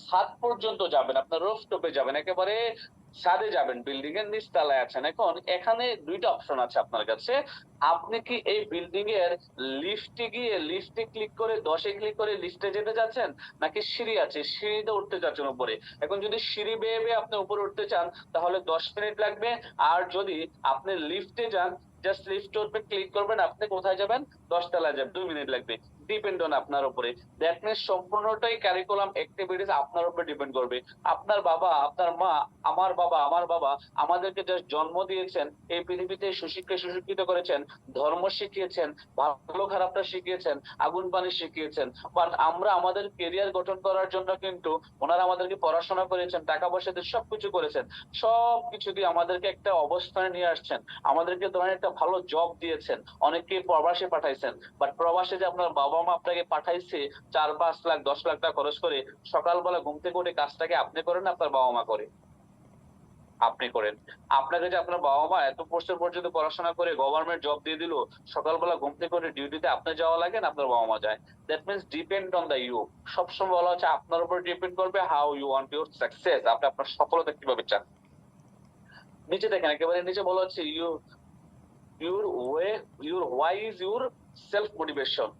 Speaker 1: ছাদ পর্যন্ত যাবেন, আপনার রুফ টপে যাবেন, একেবারে ছাদে যাবেন, বিল্ডিং এর নিচ তলায় আছেন। এখন এখানে দুইটা অপশন আছে আপনার কাছে। আপনি কি এই বিল্ডিং এর লিফটে গিয়ে লিফটে ক্লিক করে 10-এ ক্লিক করে লিফটে যেতে যাচ্ছেন, নাকি সিঁড়ি আছে সিঁড়িতে উঠতে যাচ্ছেন উপরে? এখন যদি সিঁড়ি বেয়ে বেয়ে আপনি উপরে উঠতে চান তাহলে 10 মিনিট লাগবে। আর যদি আপনি লিফটে যান, জাস্ট লিফট উঠবে ক্লিক করবেন, আপনি কোথায় যাবেন? 10 তলায় যাবেন, 2 মিনিট লাগবে। ডিপেন্ড অন আপনার উপরে। দ্যাট মিনস সম্পূর্ণটাই কারিকুলাম অ্যাক্টিভিটিস আপনার উপরে ডিপেন্ড করবে। আপনার বাবা, আপনার মা, আমার বাবা আমাদেরকে জাস্ট জন্ম দিয়েছেন, এই পৃথিবীতে সুশিক্ষিত করেছেন, ধর্ম শিখিয়েছেন, ভালো খারাপটা শিখিয়েছেন, আগুন পানি শিখিয়েছেন। বাট আমরা আমাদের কেরিয়ার গঠন করার জন্য কিন্তু ওনারা আমাদেরকে পড়াশোনা করেছেন, টাকা পয়সা দিয়ে সবকিছু করেছেন, সবকিছু দিয়ে আমাদেরকে একটা অবস্থানে নিয়ে আসছেন, আমাদেরকে ধরেন একটা ভালো জব দিয়েছেন, অনেককে প্রবাসে পাঠাইছেন। বাট প্রবাসে যে আপনার বাবা মা আপনাকে পাঠাইছে 4-5 লাখ 10 লাখ টাকা খরচ করে, সকালবেলা ঘুম থেকে উঠে কাজটাকে আপনি করেন না আপনার বাবা মা করে? আপনি করেন। আপনাকে যে আপনার বাবা মা এত বছর পর্যন্ত পড়াশোনা করে গভর্নমেন্ট জব দিয়ে দিল, সকালবেলা ঘুম থেকে উঠে ডিউটিতে আপনি যাওয়া লাগে না আপনার বাবা মা যায়? That means depend on the you. সবসময় বলা হচ্ছে আপনার উপর ডিপেন্ড করবে how you want your success, আপনি আপনার সফলতা কিভাবে চান। নিচে দেখেন একেবারে নিচে বলা হচ্ছে your way, your why is your self motivation.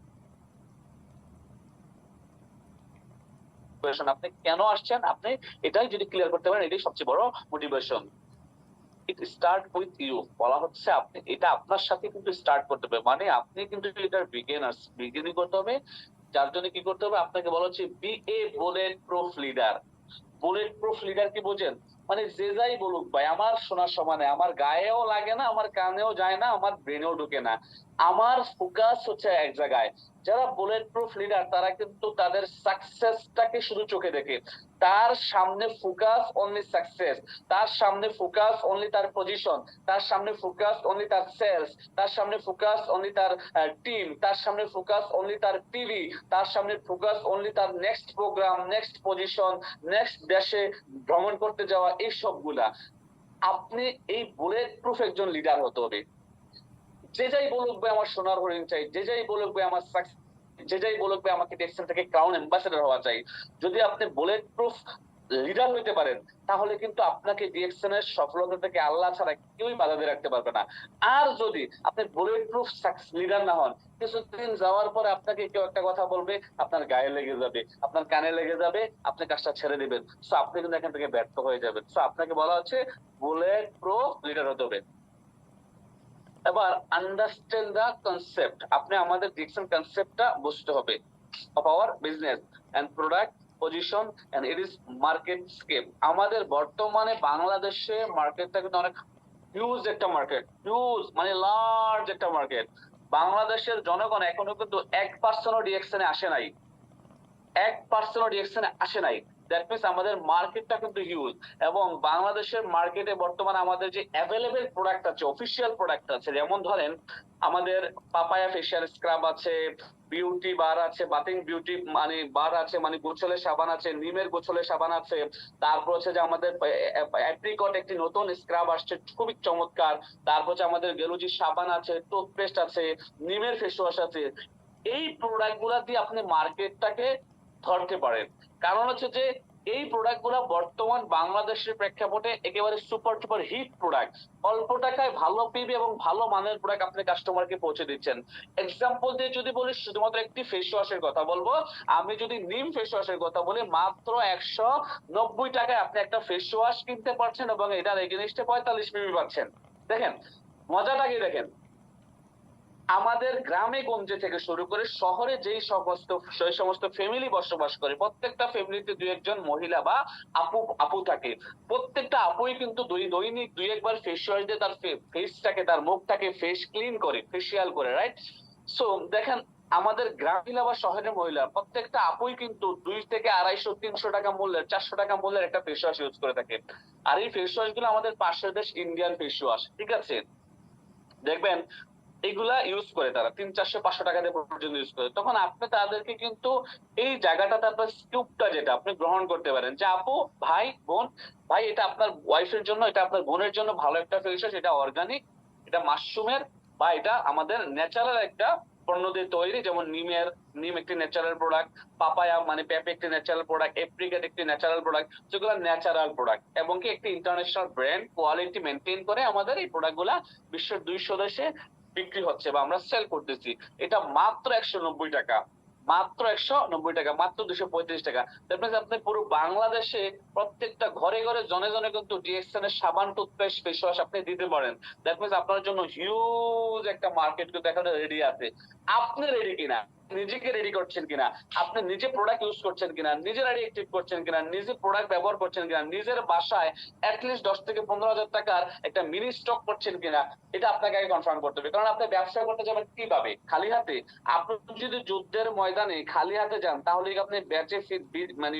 Speaker 1: আপনি কেন আসছেন, আপনি এটাই যদি ক্লিয়ার করতে পারেন, এটাই সবচেয়ে বড় motivation. It start with you, বলা হচ্ছে আপনি এটা আপনার সাথে কিন্তু স্টার্ট করতে হবে, মানে আপনি কিন্তু এটার বিগিনিং করতে হবে। যার জন্য কি করতে হবে, আপনাকে বলা হচ্ছে be a bulletproof leader. Bulletproof leader কি বোঝেন? মানে যে যাই বলুক ভাই, আমার শোনার সমানে, আমার গায়েও লাগে না, আমার কানেও যায় না, আমার ব্রেনেও ঢুকে না, আমার ফোকাস হচ্ছে এক জায়গায়। যারা বুলেট প্রুফ লিডার তারা কিন্তু তাদের সাকসেসটাকে শুধু চোখে দেখে, তার সামনে ফোকাস অনলি সাকসেস, তার সামনে ফোকাস অনলি তার পজিশন, তার সামনে ফোকাস অনলি তার সেলস, তার সামনে ফোকাস অনলি তার টিম, তার সামনে ফোকাস অনলি তার টিভি, তার সামনে ফোকাস অনলি তার next programme, next position, next দেশে ভ্রমণ করতে যাওয়া, এই সবগুলা। আপনি এই বুলেট প্রুফ একজন লিডার হতে হবে। যে যাই বলুক ভাই আমার সোনার হরিণ চাই, যে যাই বলুক ভাই আমার যে যাই বলুক ভাই আমাকে টেক্সটাইল থেকে ক্রাউন অ্যাম্বাসেডর হওয়া চাই, যদি আপনি বুলেট প্রুফ লিডার হইতে পারেন তাহলে কিন্তু আপনাকে ডিএক্সএন এর সফলতা থেকে আল্লাহ ছাড়া কেউই বাধা দিয়ে রাখতে পারবে না। আর যদি আপনি বুলেট প্রুফ লিডার না হন, কিছুদিন যাওয়ার পরে আপনাকে কেউ একটা কথা বলবে, আপনার গায়ে লেগে যাবে, আপনার কানে লেগে যাবে, আপনি কাজটা ছেড়ে দিবেন, সো আপনি কিন্তু এখান থেকে ব্যর্থ হয়ে যাবেন। সো আপনাকে বলা হচ্ছে বুলেট প্রুফ লিডার হতে হবে। এবার আন্ডারস্ট্যান্ড দা কনসেপ্ট, আপনি আমাদের ডিএক্সএন কনসেপ্টটা বুঝতে হবে of our business and product position and it is market scape. আমাদের বর্তমানে বাংলাদেশে মার্কেটটা কিন্তু অনেক হিউজ একটা মার্কেট, হিউজ মানে লার্জ একটা মার্কেট। বাংলাদেশের জনগণ এখনো কিন্তু 1% ডিএক্সএন এ আসে নাই, 1% ডিএক্সএন আসে নাই। দ্যাট মিনস আমাদের মার্কেটটা কিন্তু হিউজ, এবং বাংলাদেশের মার্কেটে বর্তমানে আমাদের যে অ্যাভেলেবেল প্রোডাক্ট আছে, অফিসিয়াল প্রোডাক্ট আছে, যেমন ধরেন আমাদের পাপায়া ফেশিয়াল স্ক্রাব আছে, বিউটি বার আছে, বাথিং বিউটি মানে বার আছে, মানে গোছলের সাবান আছে, নিমের গোছলের সাবান আছে, তারপর হচ্ছে যে আমাদের অ্যাপ্রিকট একটি নতুন স্ক্রাব আসছে খুবই চমৎকার, তারপর হচ্ছে আমাদের গেলুজি সাবান আছে, টুথপেস্ট আছে, নিমের ফেস ওয়াশ আছে। এই প্রোডাক্ট গুলা দিয়ে আপনি মার্কেটটাকে ধরতে পারেন। কারণ হচ্ছে যে এই প্রোডাক্ট গুলা বর্তমান বাংলাদেশের প্রেক্ষাপটে একেবারে সুপার টুপার হিট প্রোডাক্ট, অল্প টাকায় ভালো পিবি এবং ভালো মানের প্রোডাক্ট আপনি কাস্টমারকে পৌঁছে দিচ্ছেন। এক্সাম্পল দিয়ে যদি বলি, শুধুমাত্র একটি ফেস ওয়াশের কথা বলবো, আমি যদি নিম ফেস ওয়াশের কথা বলি, মাত্র 190 টাকায় আপনি একটা ফেস ওয়াশ কিনতে পারছেন এবং এটার এগেইনস্টে 45 পিবি পাচ্ছেন। দেখেন মজাটা কি, দেখেন আমাদের গ্রামে গঞ্জে থেকে শুরু করে শহরে সেই সমস্ত ফ্যামিলি বসবাস করে, প্রত্যেকটা ফ্যামিলিতে দুই একজন মহিলা বা আপু থাকে। প্রত্যেকটা আপুই কিন্তু দৈনিক দুই একবার ফেস ওয়াশ দিয়ে তার ফেসটাকে, তার মুখটাকে ফেস ক্লিন করে, ফেসিয়াল করে, রাইট? সো দেখেন, আমাদের গ্রামীণ বা শহরের মহিলা প্রত্যেকটা আপুই কিন্তু 200 থেকে 250-300 টাকা মূল্যের, 400 টাকা মূল্যের একটা ফেস ওয়াশ ইউজ করে থাকে। আর এই ফেস ওয়াশ গুলো আমাদের পাশের দেশ ইন্ডিয়ান ফেস ওয়াশ, ঠিক আছে? দেখবেন এগুলা ইউজ করে তারা 300, 400, 500 টাকা দিয়ে পর্যন্ত ইউজ করে। তখন আপনি তাদেরকে কিন্তু এই জায়গাটাতে আপনার স্কুপটা যেটা আপনি গ্রহণ করতে পারেন যে আপু, ভাই, বোন, ভাই এটা আপনার ওয়াইফের জন্য, এটা আপনার বোনের জন্য ভালো একটা ফেস ওয়াশ, এটা অর্গানিক, এটা মাশরুমের, বা এটা আমাদের ন্যাচারাল একটা পণ্য দিয়ে তৈরি, যেমন নিম একটি ন্যাচারাল প্রোডাক্ট, পাপায়া মানে পেঁপে একটি ন্যাচারাল প্রোডাক্ট, এপ্রিকেট একটি ন্যাচারাল প্রোডাক্ট, যেগুলো ন্যাচারাল প্রোডাক্ট এবং কি একটি ইন্টারন্যাশনাল ব্র্যান্ড কোয়ালিটি মেনটেন করে আমাদের এই প্রোডাক্ট গুলা বিশ্বের 200 দেশে বিক্রি হচ্ছে বা আমরা সেল করতেছি। এটা মাত্র 190 টাকা, মাত্র 190 টাকা, মাত্র 235 টাকা। আপনি পুরো বাংলাদেশে প্রত্যেকটা ঘরে ঘরে জনে জনে কিন্তু ডিএক্সএন এর সাবান, টুথপেস্ট, ফেস ওয়াশ আপনি দিতে পারেন। দ্যাট মিনস আপনার জন্য হিউজ একটা মার্কেট কিন্তু এখানে রেডি আছে। আপনি রেডি কিনা, নিজেকে রেডি করছেন কিনা, আপনি নিজে প্রোডাক্ট ইউজ করছেন কিনা, নিজের আইডি অ্যাক্টিভ করছেন কিনা, নিজে প্রোডাক্ট ব্যবহার করছেন কিনা, নিজের বাসায় অ্যাটলিস্ট 10 থেকে 15 হাজার টাকার একটা মিনি স্টক করছেন কিনা, এটা আপনাকে আগে কনফার্ম করতে হবে। কারণ আপনি ব্যবসা করতে যাবেন কিভাবে? খালি হাতে? আপনি যদি যুদ্ধের ময়দানে খালি হাতে যান তাহলে কি আপনি মানে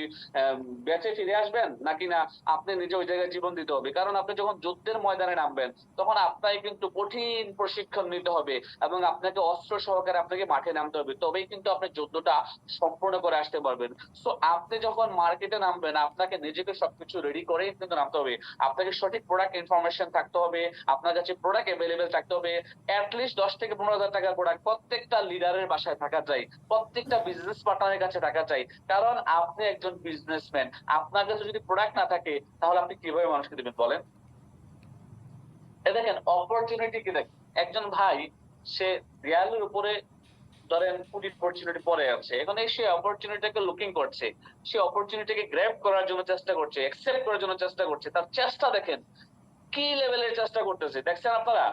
Speaker 1: বেঁচে ফিরে আসবেন, নাকি না আপনি নিজে ওই জায়গায় জীবন দিতে হবে? কারণ আপনি যখন যুদ্ধের ময়দানে নামবেন তখন আপনাকে কিন্তু কঠিন প্রশিক্ষণ নিতে হবে এবং আপনাকে অস্ত্র সহকারে আপনাকে মাঠে নামতে হবে, তবেই কিন্তু আপনি যুদ্ধটা সম্পূর্ণ করে আসতে পারবেন। সো আপনি যখন মার্কেটে নামবেন আপনাকে নিজেকে সবকিছু রেডি করেই কিন্তু নামতে হবে। আপনাকে সঠিক প্রোডাক্ট ইনফরমেশন থাকতে হবে, আপনার কাছে প্রোডাক্ট অ্যাভেলেবেল থাকতে হবে। অ্যাটলিস্ট 10 থেকে 15 হাজার টাকার প্রোডাক্ট প্রত্যেকটা লিডারের বাসায় থাকা চাই, প্রত্যেকটা বিজনেস পার্টনারের কাছে থাকা চাই। কারণ আপনি একজন বিজনেসম্যান, আপনার কাছে যদি প্রোডাক্ট না থাকে তাহলে আপনি কিভাবে মানুষকে দিবেন বলেন? দেখেন অপরচুনিটি কি, দেখ একজন ভাই সে দেয়ালের উপরে ধরেন কোটি অপরচুনিটি পড়ে আছে, এখন এই সে অপরচুনিটিকে লুকিং করছে, সে অপরচুনিটিকে গ্র্যাব করার জন্য চেষ্টা করছে, অ্যাকসেপ্ট করার জন্য চেষ্টা করছে। তার চেষ্টা দেখেন কি লেভেলের চেষ্টা করতেছে, দেখছেন আপনারা?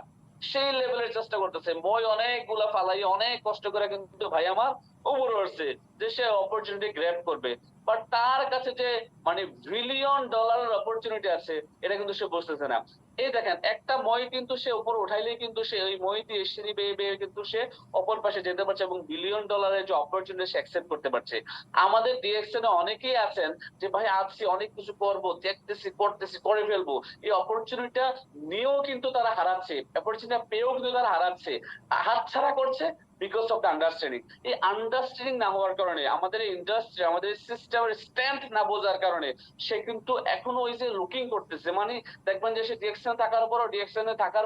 Speaker 1: সেই লেভেলের চেষ্টা করতেছে। মই অনেকগুলা ফালাই অনেক কষ্ট করে কিন্তু ভাই আমার উপরে উঠছে যে সে অপরচুনিটি গ্র্যাব করবে, বাট তার কাছে যে মানে বিলিয়ন ডলারের অপরচুনিটি আছে এটা কিন্তু সে বুঝতেছে না। এই দেখেন একটা মই কিন্তু সে উপরে উঠাইলেই কিন্তু সে ওই মই দিয়ে সিঁড়ি বেয়ে বেয়ে কিন্তু সে অপর পাশে যেতে পারছে এবং বিলিয়ন ডলারের যে অপরচুনিটি সে অ্যাকসেপ্ট করতে পারছে। আমাদের ডিএক্সএন এ অনেকেই আছেন যে ভাই আজকে অনেক কিছু করব, দেখতেছি, করতেছি, করে ফেলবো, এই অপরচুনিটিটা নিয়েও কিন্তু তারা হারাচ্ছে, অপরচুনিটি পেয়েও কিন্তু তারা হারাচ্ছে, হাতছাড়া করছে বিকজ অফ দ্য আন্ডারস্ট্যান্ডিং। এই আন্ডারস্ট্যান্ডিং না হওয়ার কারণে, আমাদের এই ইন্ডাস্ট্রি, আমাদের সিস্টেমের স্ট্রেংথ না বোঝার কারণে সে কিন্তু এখনো ওই যে লুকিং করতেছে। মানে দেখবেন যে সে ডিএক্সএন থাকার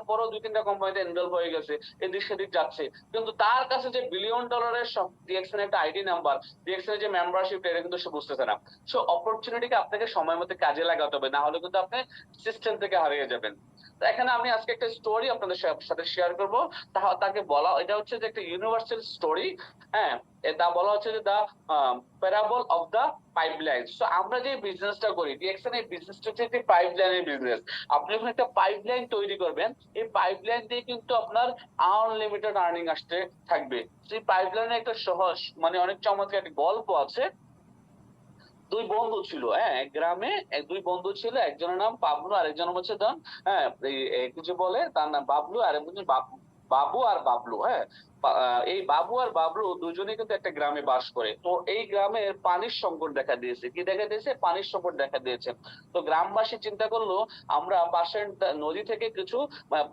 Speaker 1: পরও 2-3টা কোম্পানিতে ইনভলভ হয়ে গেছে, এদিক সেদিক যাচ্ছে, কিন্তু তার কাছে যে বিলিয়ন ডলারের সব ডিএক্সএন একটা আইডি নাম্বার, ডিএক্সএন যে মেম্বারশিপ, এটা কিন্তু সে বুঝতেছে না। সো অপরচুনিটিকে আপনাকে সময় মতো কাজে লাগাতে হবে, না হলে কিন্তু আপনি সিস্টেম থেকে হারিয়ে যাবেন। তো এখানে আমি আজকে একটা স্টোরি আপনাদের সাথে শেয়ার করবো। তাকে বলা, এটা হচ্ছে যে একটা ইউনিভার্সাল স্টোরি। হ্যাঁ, তা বলা হচ্ছে যে the parable of the pipeline. So আমরা যে বিজনেসটা করি, ডিএক্সএন এই বিজনেসটা হচ্ছে একটি পাইপলাইনের বিজনেস। আপনি যখন একটা পাইপলাইন তৈরি করবেন, এই পাইপলাইন দিয়ে কিন্তু আপনার আনলিমিটেড আর্নিং আসতে থাকবে। সেই পাইপলাইনে একটা সহজ মানে অনেক চমৎকার একটা গল্প আছে। দুই বন্ধু ছিল, হ্যাঁ, এক গ্রামে দুই বন্ধু ছিল, একজনের নাম পাবলু, আরেকজন হচ্ছে ধন, হ্যাঁ, কিছু বলে তার নাম বাবলু, আর একজন বাবু আর বাবলু। হ্যাঁ, এই বাবু আর বাবলু দুজনে কিন্তু একটা গ্রামে বাস করে। তো এই গ্রামে পানির সংকট দেখা দিয়েছে। কি দেখা দিয়েছে? পানির সংকট দেখা দিয়েছে। তো গ্রামবাসী চিন্তা করলো আমরা পাশের নদী থেকে কিছু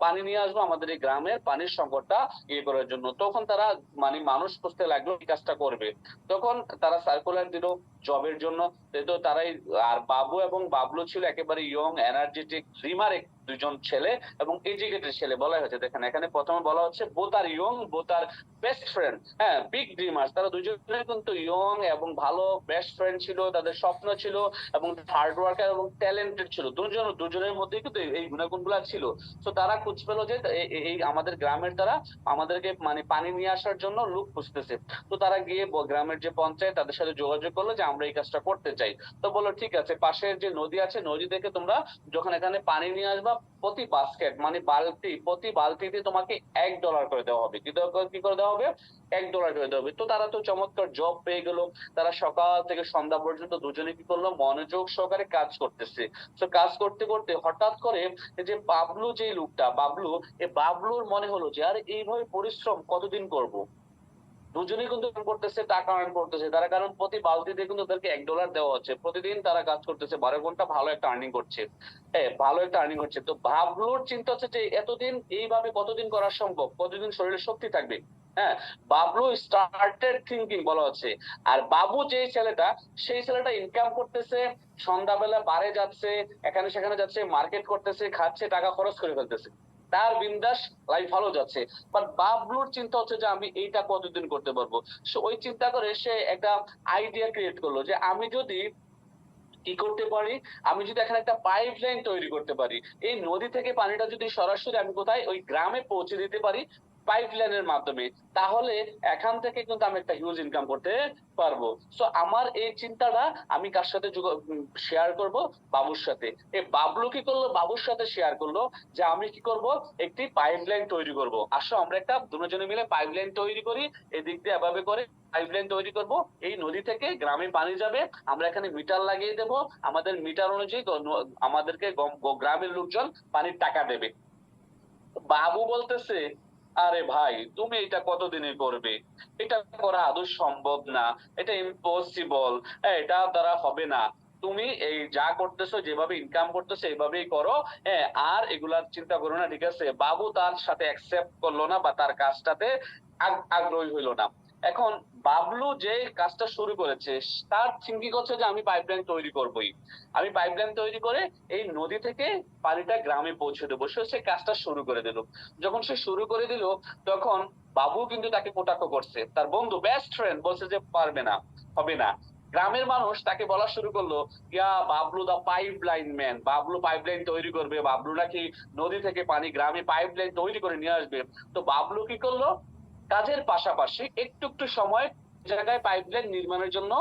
Speaker 1: পানি নিয়ে আসবো আমাদের এই গ্রামের পানির সংকটটা ইয়ে করার জন্য। তখন তারা মানে মানুষ খুঁজতে লাগলো এই কাজটা করবে। তখন তারা সার্কুলার দিল জবের জন্য। তো তারাই, আর বাবু এবং বাবলু ছিল একেবারে ইয়ং, এনার্জেটিক, ড্রিমার দুজন ছেলে এবং এডুকেটেড ছেলে বলা হয়েছে। দেখেন এখানে প্রথমে বলা হচ্ছে বোথ আর ইয়ং, বোথ আর বেস্ট ফ্রেন্ড। হ্যাঁ, বিগ ড্রিমার্স। তারা দুজনে কিন্তু ইয়ং এবং ভালো বেস্ট ফ্রেন্ড ছিল, তাদের স্বপ্ন ছিল এবং হার্ড ওয়ার্কার এবং ট্যালেন্টেড ছিল। দুজনের মধ্যে কিন্তু এই গুণাগুণগুলো ছিল। তো তারা খুঁজ পেলো যে এই আমাদের গ্রামের তারা আমাদেরকে মানে পানি নিয়ে আসার জন্য লোক খুঁজতেছে। তো তারা গিয়ে গ্রামের যে পঞ্চায়েত তাদের সাথে যোগাযোগ করলো যে আমরা এই কাজটা করতে চাই। তো বললো ঠিক আছে, পাশের যে নদী আছে নদী থেকে তোমরা যখন এখানে পানি নিয়ে আসবা প্রতি বাস্কেট মানে প্রতি বালতিতে তোমাকে $1 করে দেওয়া হবে। কি করে দেওয়া হবে? $1 করে দেওয়া হবে। তো তারা তো চমৎকার জব পেয়ে গেল। তারা সকাল থেকে সন্ধ্যা পর্যন্ত দুজনে কি করলো? মনোযোগ সহকারে কাজ করতেছে। তো কাজ করতে করতে হঠাৎ করে এই যে বাবলু, যে লোকটা বাবলু, এই বাবলুর মনে হলো যে আরে এইভাবে পরিশ্রম কতদিন করব। দুজনেই কিন্তু earn করতেছে, টাকা earn করতেছে তারা, কারণ প্রতি বালতিতে কিন্তু তাদেরকে $1 দেওয়া হচ্ছে। প্রতিদিন তারা কাজ করতেছে 12 ঘন্টা, ভালো একটা আর্নিং করছে। হ্যাঁ, ভালো একটা আর্নিং হচ্ছে। তো বাবলুর চিন্তা হচ্ছে যে এতদিন এইভাবে কতদিন করা সম্ভব, কতদিন শরীরে শক্তি থাকবে। হ্যাঁ, বাবলু স্টার্টেড থিঙ্কিং বলা হচ্ছে। আর বাবু যে ছেলেটা, সেই ছেলেটা ইনকাম করতেছে, সন্ধ্যাবেলা বারে যাচ্ছে, এখানে সেখানে যাচ্ছে, মার্কেট করতেছে, খাচ্ছে, টাকা খরচ করে ফেলতেছে, তার বিন্দাস লাইফ ভালো যাচ্ছে। বাট বাবলুর চিন্তা হচ্ছে যে আমি এইটা কতদিন করতে পারবো। সো ওই চিন্তা করে সে একটা আইডিয়া ক্রিয়েট করলো যে আমি যদি কি করতে পারি, আমি যদি এখানে একটা পাইপ লাইন তৈরি করতে পারি, এই নদী থেকে পানিটা যদি সরাসরি আমি কোথায় ওই গ্রামে পৌঁছে দিতে পারি পাইপ লাইনের মাধ্যমে, তাহলে এখান থেকে কিন্তু আমি একটা হিউজ ইনকাম করতে পারবো। সো আমার এই চিন্তাটা আমি কার সাথে শেয়ার করব? বাবুর সাথে। এই বাবলু কি করলো? বাবুর সাথে শেয়ার করলো যে আমি কি করব, একটি পাইপ লাইন তৈরি করব। আসো আমরা একটা দুজনে মিলে পাইপ লাইন তৈরি করি, এদিক দিয়ে এভাবে করে পাইপলাইন তৈরি করব, এই নদী থেকে গ্রামে পানি যাবে, আমরা এখানে মিটার লাগিয়ে দেব, আমাদের মিটার অনুযায়ী আমাদেরকে গ্রামের লোকজন পানির টাকা দেবে। বাবু বলতেছে আরে ভাই তুমি এটা কতদিনে করবে, এটা করা আদৌ সম্ভব না, এটা ইম্পসিবল, এটা দ্বারা হবে না। তুমি এই যা করতেছো, যেভাবে ইনকাম করতেছো এইভাবেই করো। হ্যাঁ, আর এগুলার চিন্তা করো না, ঠিক আছে? বাবু তার সাথে অ্যাকসেপ্ট করলো না বা তার কাজটাতে আগ্রহী হইলো না। এখন বাবলু যে কাজটা শুরু করেছে, তার থিঙ্কিং হচ্ছে যে আমি পাইপলাইন তৈরি করবই, আমি পাইপলাইন তৈরি করে এই নদী থেকে পানিটা গ্রামে পৌঁছে দেবো। সে কাজটা শুরু করে দিল। যখন সে শুরু করে দিল, তখন বাবু কিন্তু তাকে কটাক্ষ করছে, তার বন্ধু বেস্ট ফ্রেন্ড বলছে যে পারবে না, হবে না। গ্রামের মানুষ তাকে বলা শুরু করলো, yeah Bablu the pipeline man, Bablu pipeline তৈরি করবে, বাবলু নাকি নদী থেকে পানি গ্রামে পাইপলাইন তৈরি করে নিয়ে আসবে। তো বাবলু কি করলো? কাজের পাশাপাশি একটু একটু সময় জায়গায় পাইপলাইন নির্মাণের জন্য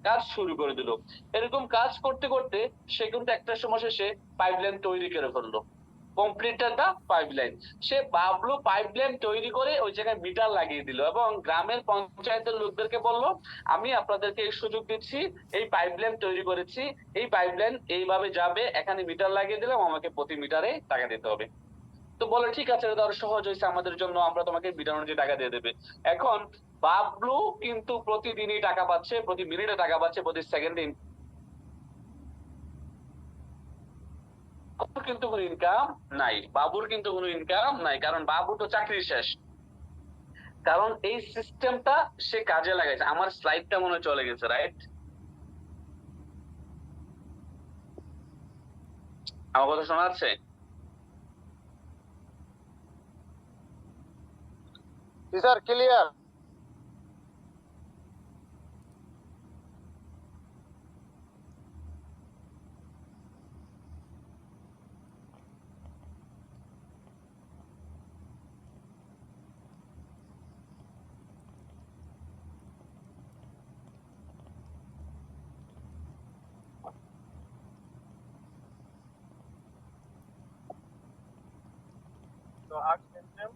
Speaker 1: কাজ শুরু করে দিল। এরকম কাজ করতে করতে সে কিন্তু একটা সময় শেষে পাইপলাইন তৈরি করে ফেললো, কমপ্লিটেড দা পাইপলাইন। সে বাবলু পাইপলাইন তৈরি করে ওই জায়গায় মিটার লাগিয়ে দিল এবং গ্রামের পঞ্চায়েতের লোকদেরকে বলল আমি আপনাদেরকে এই সুযোগ দিচ্ছি, এই পাইপলাইন তৈরি করেছি, এই পাইপলাইন এইভাবে যাবে, এখানে মিটার লাগিয়ে দিলাম, আমাকে প্রতি মিটারে টাকা দিতে হবে। তো বলে ঠিক আছে, এটা আরো সহজ হয়েছে আমাদের জন্য, আমরা তোমাকে মিটার অনুযায়ী টাকা দিয়ে দেবে। এখন বাবলু কিন্তু প্রতিদিনই টাকা পাচ্ছে, প্রতি মিনিটে টাকা পাচ্ছে, প্রতি সেকেন্ডে কিন্তু কোনো ইনকাম নাই, বাবুর কিন্তু কোনো ইনকাম নাই, কারণ বাবু তো চাকরি শেষ। কারণ এই সিস্টেমটা সে কাজে লাগাইছে। আমার স্লাইডটা মনে হয় চলে গেছে, রাইট? আমার কথা শোনা যাচ্ছে?
Speaker 3: জি sir, clear.
Speaker 4: So Oxygen,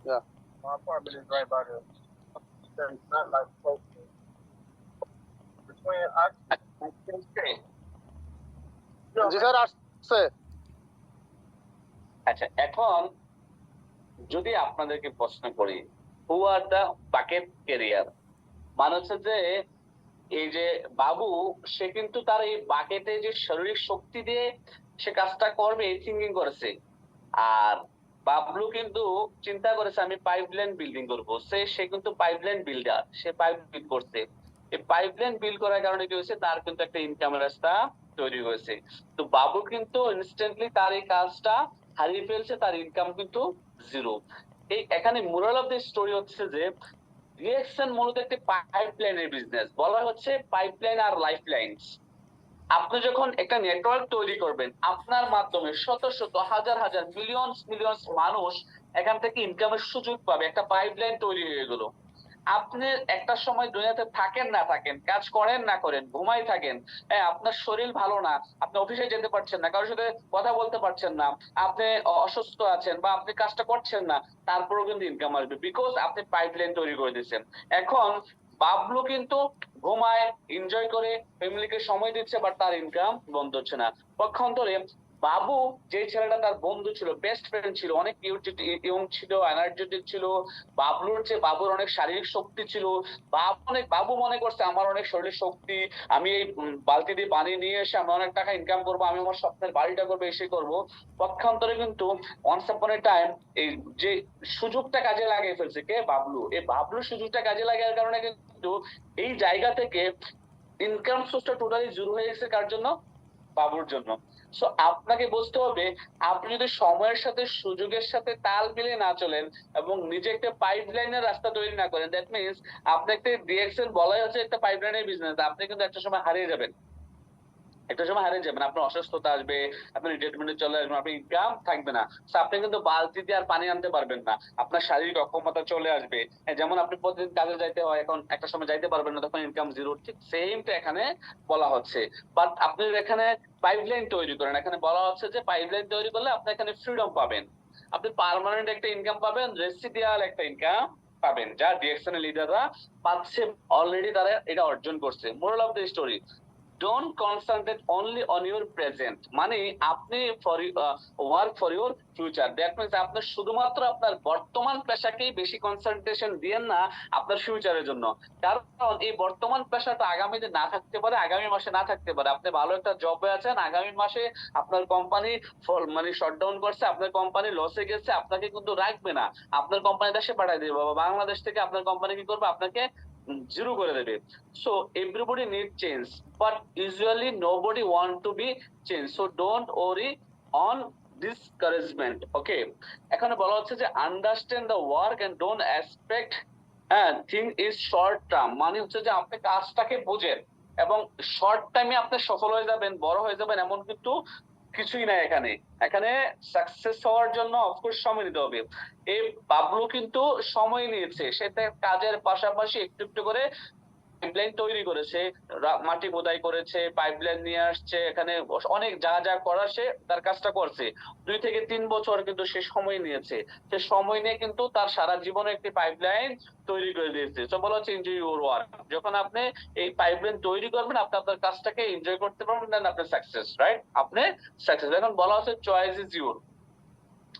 Speaker 3: Yeah.
Speaker 4: my apartment is right by the. It's not like close to. Between Oxygen.
Speaker 3: G sir, আসছে।
Speaker 1: আচ্ছা, এখন যদি আপনাদেরকে প্রশ্ন করি হু আর দা বাকেট ক্যারিয়ার, মানে হচ্ছে যে এই যে বাবু, সে কিন্তু তার এই বাকেটে যে শারীরিক শক্তি দিয়ে সে কাজটা করবে এই থিঙ্কিং করেছে। আর বাবলু কিন্তু চিন্তা করেছে আমি পাইপলাইন বিল্ডিং করবো। সে কিন্তু পাইপলাইন বিল্ডার, সে পাইপ বিল্ড করছে। এই পাইপলাইন বিল্ড করার কারণে কি হয়েছে, তার কিন্তু একটা ইনকামের রাস্তা তৈরি হয়েছে। তো বাবু কিন্তু ইনস্ট্যান্টলি তার এই কাজটা হারিয়ে ফেলছে, তার ইনকাম কিন্তু জিরো। এই এখানে মোরাল অফ দ্য স্টোরি হচ্ছে যে রিঅ্যাকশন মূলত একটি পাইপলাইনের বিজনেস। বলা হচ্ছে পাইপলাইন আর লাইফলাইনস। আপনি যখন একটা নেটওয়ার্ক তৈরি করবেন, আপনার মাধ্যমে শত শত হাজার হাজার মিলিয়ন মিলিয়ন মানুষ এখান থেকে ইনকামের সুযোগ পাবে, একটা পাইপলাইন তৈরি হয়ে গেল। আপনি একটা সময় দুনিয়াতে থাকেন না থাকেন, কাজ করেন না করেন, ঘুমাই থাকেন, হ্যাঁ আপনার শরীর ভালো না, আপনি অফিসে যেতে পারছেন না, কারোর সাথে কথা বলতে পারছেন না, আপনি অসুস্থ আছেন বা আপনি কাজটা করছেন না, তারপরেও কিন্তু ইনকাম আসবে, বিকজ আপনি পাইপলাইন তৈরি করে দিয়েছেন। এখন বাবলু কিন্তু ঘুমায়, এনজয় করে, ফ্যামিলিকে সময় দিচ্ছে, বাট তার ইনকাম বন্ধ হচ্ছে না। পক্ষান্তরে বাবু, যে ছেলেটা তার বন্ধু ছিল, বেস্ট ফ্রেন্ড ছিল, অনেক ইয়ং ছিল, এনার্জেটিক ছিল, বাবলুর চেয়ে বাবুর অনেক শারীরিক শক্তি ছিল, বাবু মনে করছে আমার অনেক শরীর শক্তি, আমি এই বালতি দিয়ে পানি নিয়ে এসে আমি অনেক টাকা ইনকাম করবো, আমি আমার স্বপ্নের বাড়িটা করবো, এসে করবো। পক্ষান্তরে কিন্তু ওয়ান্স আপন এ টাইম এই যে সুযোগটা কাজে লাগিয়ে ফেলছে কে? বাবলু। এই বাবলু সুযোগটা কাজে লাগার কারণে কিন্তু এই জায়গা থেকে ইনকাম সোর্সটা টোটালি জিরো হয়ে গেছে। কার জন্য? বাবুর জন্য। সো আপনাকে বুঝতে হবে, আপনি যদি সময়ের সাথে সুযোগের সাথে তাল মিলিয়ে না চলেন এবং নিজে একটা পাইপলাইনের রাস্তা তৈরি না করেন, দ্যাট মিনস আপনি একটা ডিএক্সএল বলাই হচ্ছে একটা পাইপলাইনের বিজনেস, আপনি কিন্তু একটা সময় হারিয়ে যাবেন। একটা সময় হারিয়ে যাবেন, আপনার অসুস্থতা আসবে, আপনি রিটায়ারমেন্টে চলে আসবেন, আপনার ইনকাম থাকবে না। So আপনি কিন্তু বালতি দিয়ে আর পানি আনতে পারবেন না, আপনার শারীরিক অক্ষমতা চলে আসবে। যেমন আপনি প্রতিদিন কাজে যাইতে হয়, এখন একটা সময় যাইতে পারবেন না, তখন ইনকাম জিরো। ঠিক সেমটা এখানে বলা হচ্ছে। বাট আপনি এখানে পাইপলাইন তৈরি করেন, এখানে বলা হচ্ছে যে পাইপলাইন তৈরি করলে আপনি এখানে ফ্রিডম পাবেন, আপনি পার্মানেন্ট একটা ইনকাম পাবেন, রেসিডিয়াল একটা ইনকাম পাবেন, যা ডিএক্সএন লিডাররা পাচ্ছে, অলরেডি তারা এটা অর্জন করছে। Moral of the story, don't concentrate only on your present, মানে আপনি work for your future, that means আপনি শুধুমাত্র আপনার বর্তমান পেশাকেই বেশি কনসেন্ট্রেশন দিয়েন না আপনার ফিউচারের জন্য। কারণ এই বর্তমান পেশাটা আগামীতে না থাকতে পারে, আগামী মাসে না থাকতে পারে। আপনি ভালো একটা জবে আছেন, আগামী মাসে আপনার কোম্পানি মানে শটডাউন করছে, আপনার কোম্পানি লসে গেছে, আপনাকে কিন্তু রাখবে না, আপনার কোম্পানি দেশে পাঠিয়ে দেবে, বাংলাদেশ থেকে আপনার কোম্পানি কি করবে? আপনাকে জিরো করে দেবে। So everybody need change, but usually nobody want to be changed. So don't worry on discouragement. Okay. এখানে বলা হচ্ছে যে understand the work and don't expect thing is short term, মানে হচ্ছে যে আপনি কাজটাকে বুঝেন এবং শর্ট টাইমে আপনি সফল হয়ে যাবেন, বড় হয়ে যাবেন, এমন কিন্তু কিছুই নাই এখানে। এখানে সাকসেস হওয়ার জন্য অফকোর্স সময় নিতে হবে। এই বাবলু কিন্তু সময় নিয়েছে, সেটা কাজের পাশাপাশি একটু একটু করে পাইপলাইন তৈরি করেছে, মাটি খোদাই করেছে, পাইপলাইন নিয়ে আসছে, এখানে অনেক যা যা করার সে তার কাজটা করছে। 2 থেকে 3 বছর কিন্তু সে সময় নিয়েছে, সে সময় নিয়ে কিন্তু তার সারা জীবনে একটি পাইপলাইন তৈরি করে দিয়েছে। তো বলা হচ্ছে এনজয় ইউর ওয়ার্ক, যখন আপনি এই পাইপলাইন তৈরি করবেন, আপনি আপনার কাজটাকে এনজয় করতে পারবেন, দেন আপনি সাকসেস, রাইট? আপনি সাকসেস। এখন বলা হচ্ছে choice is your,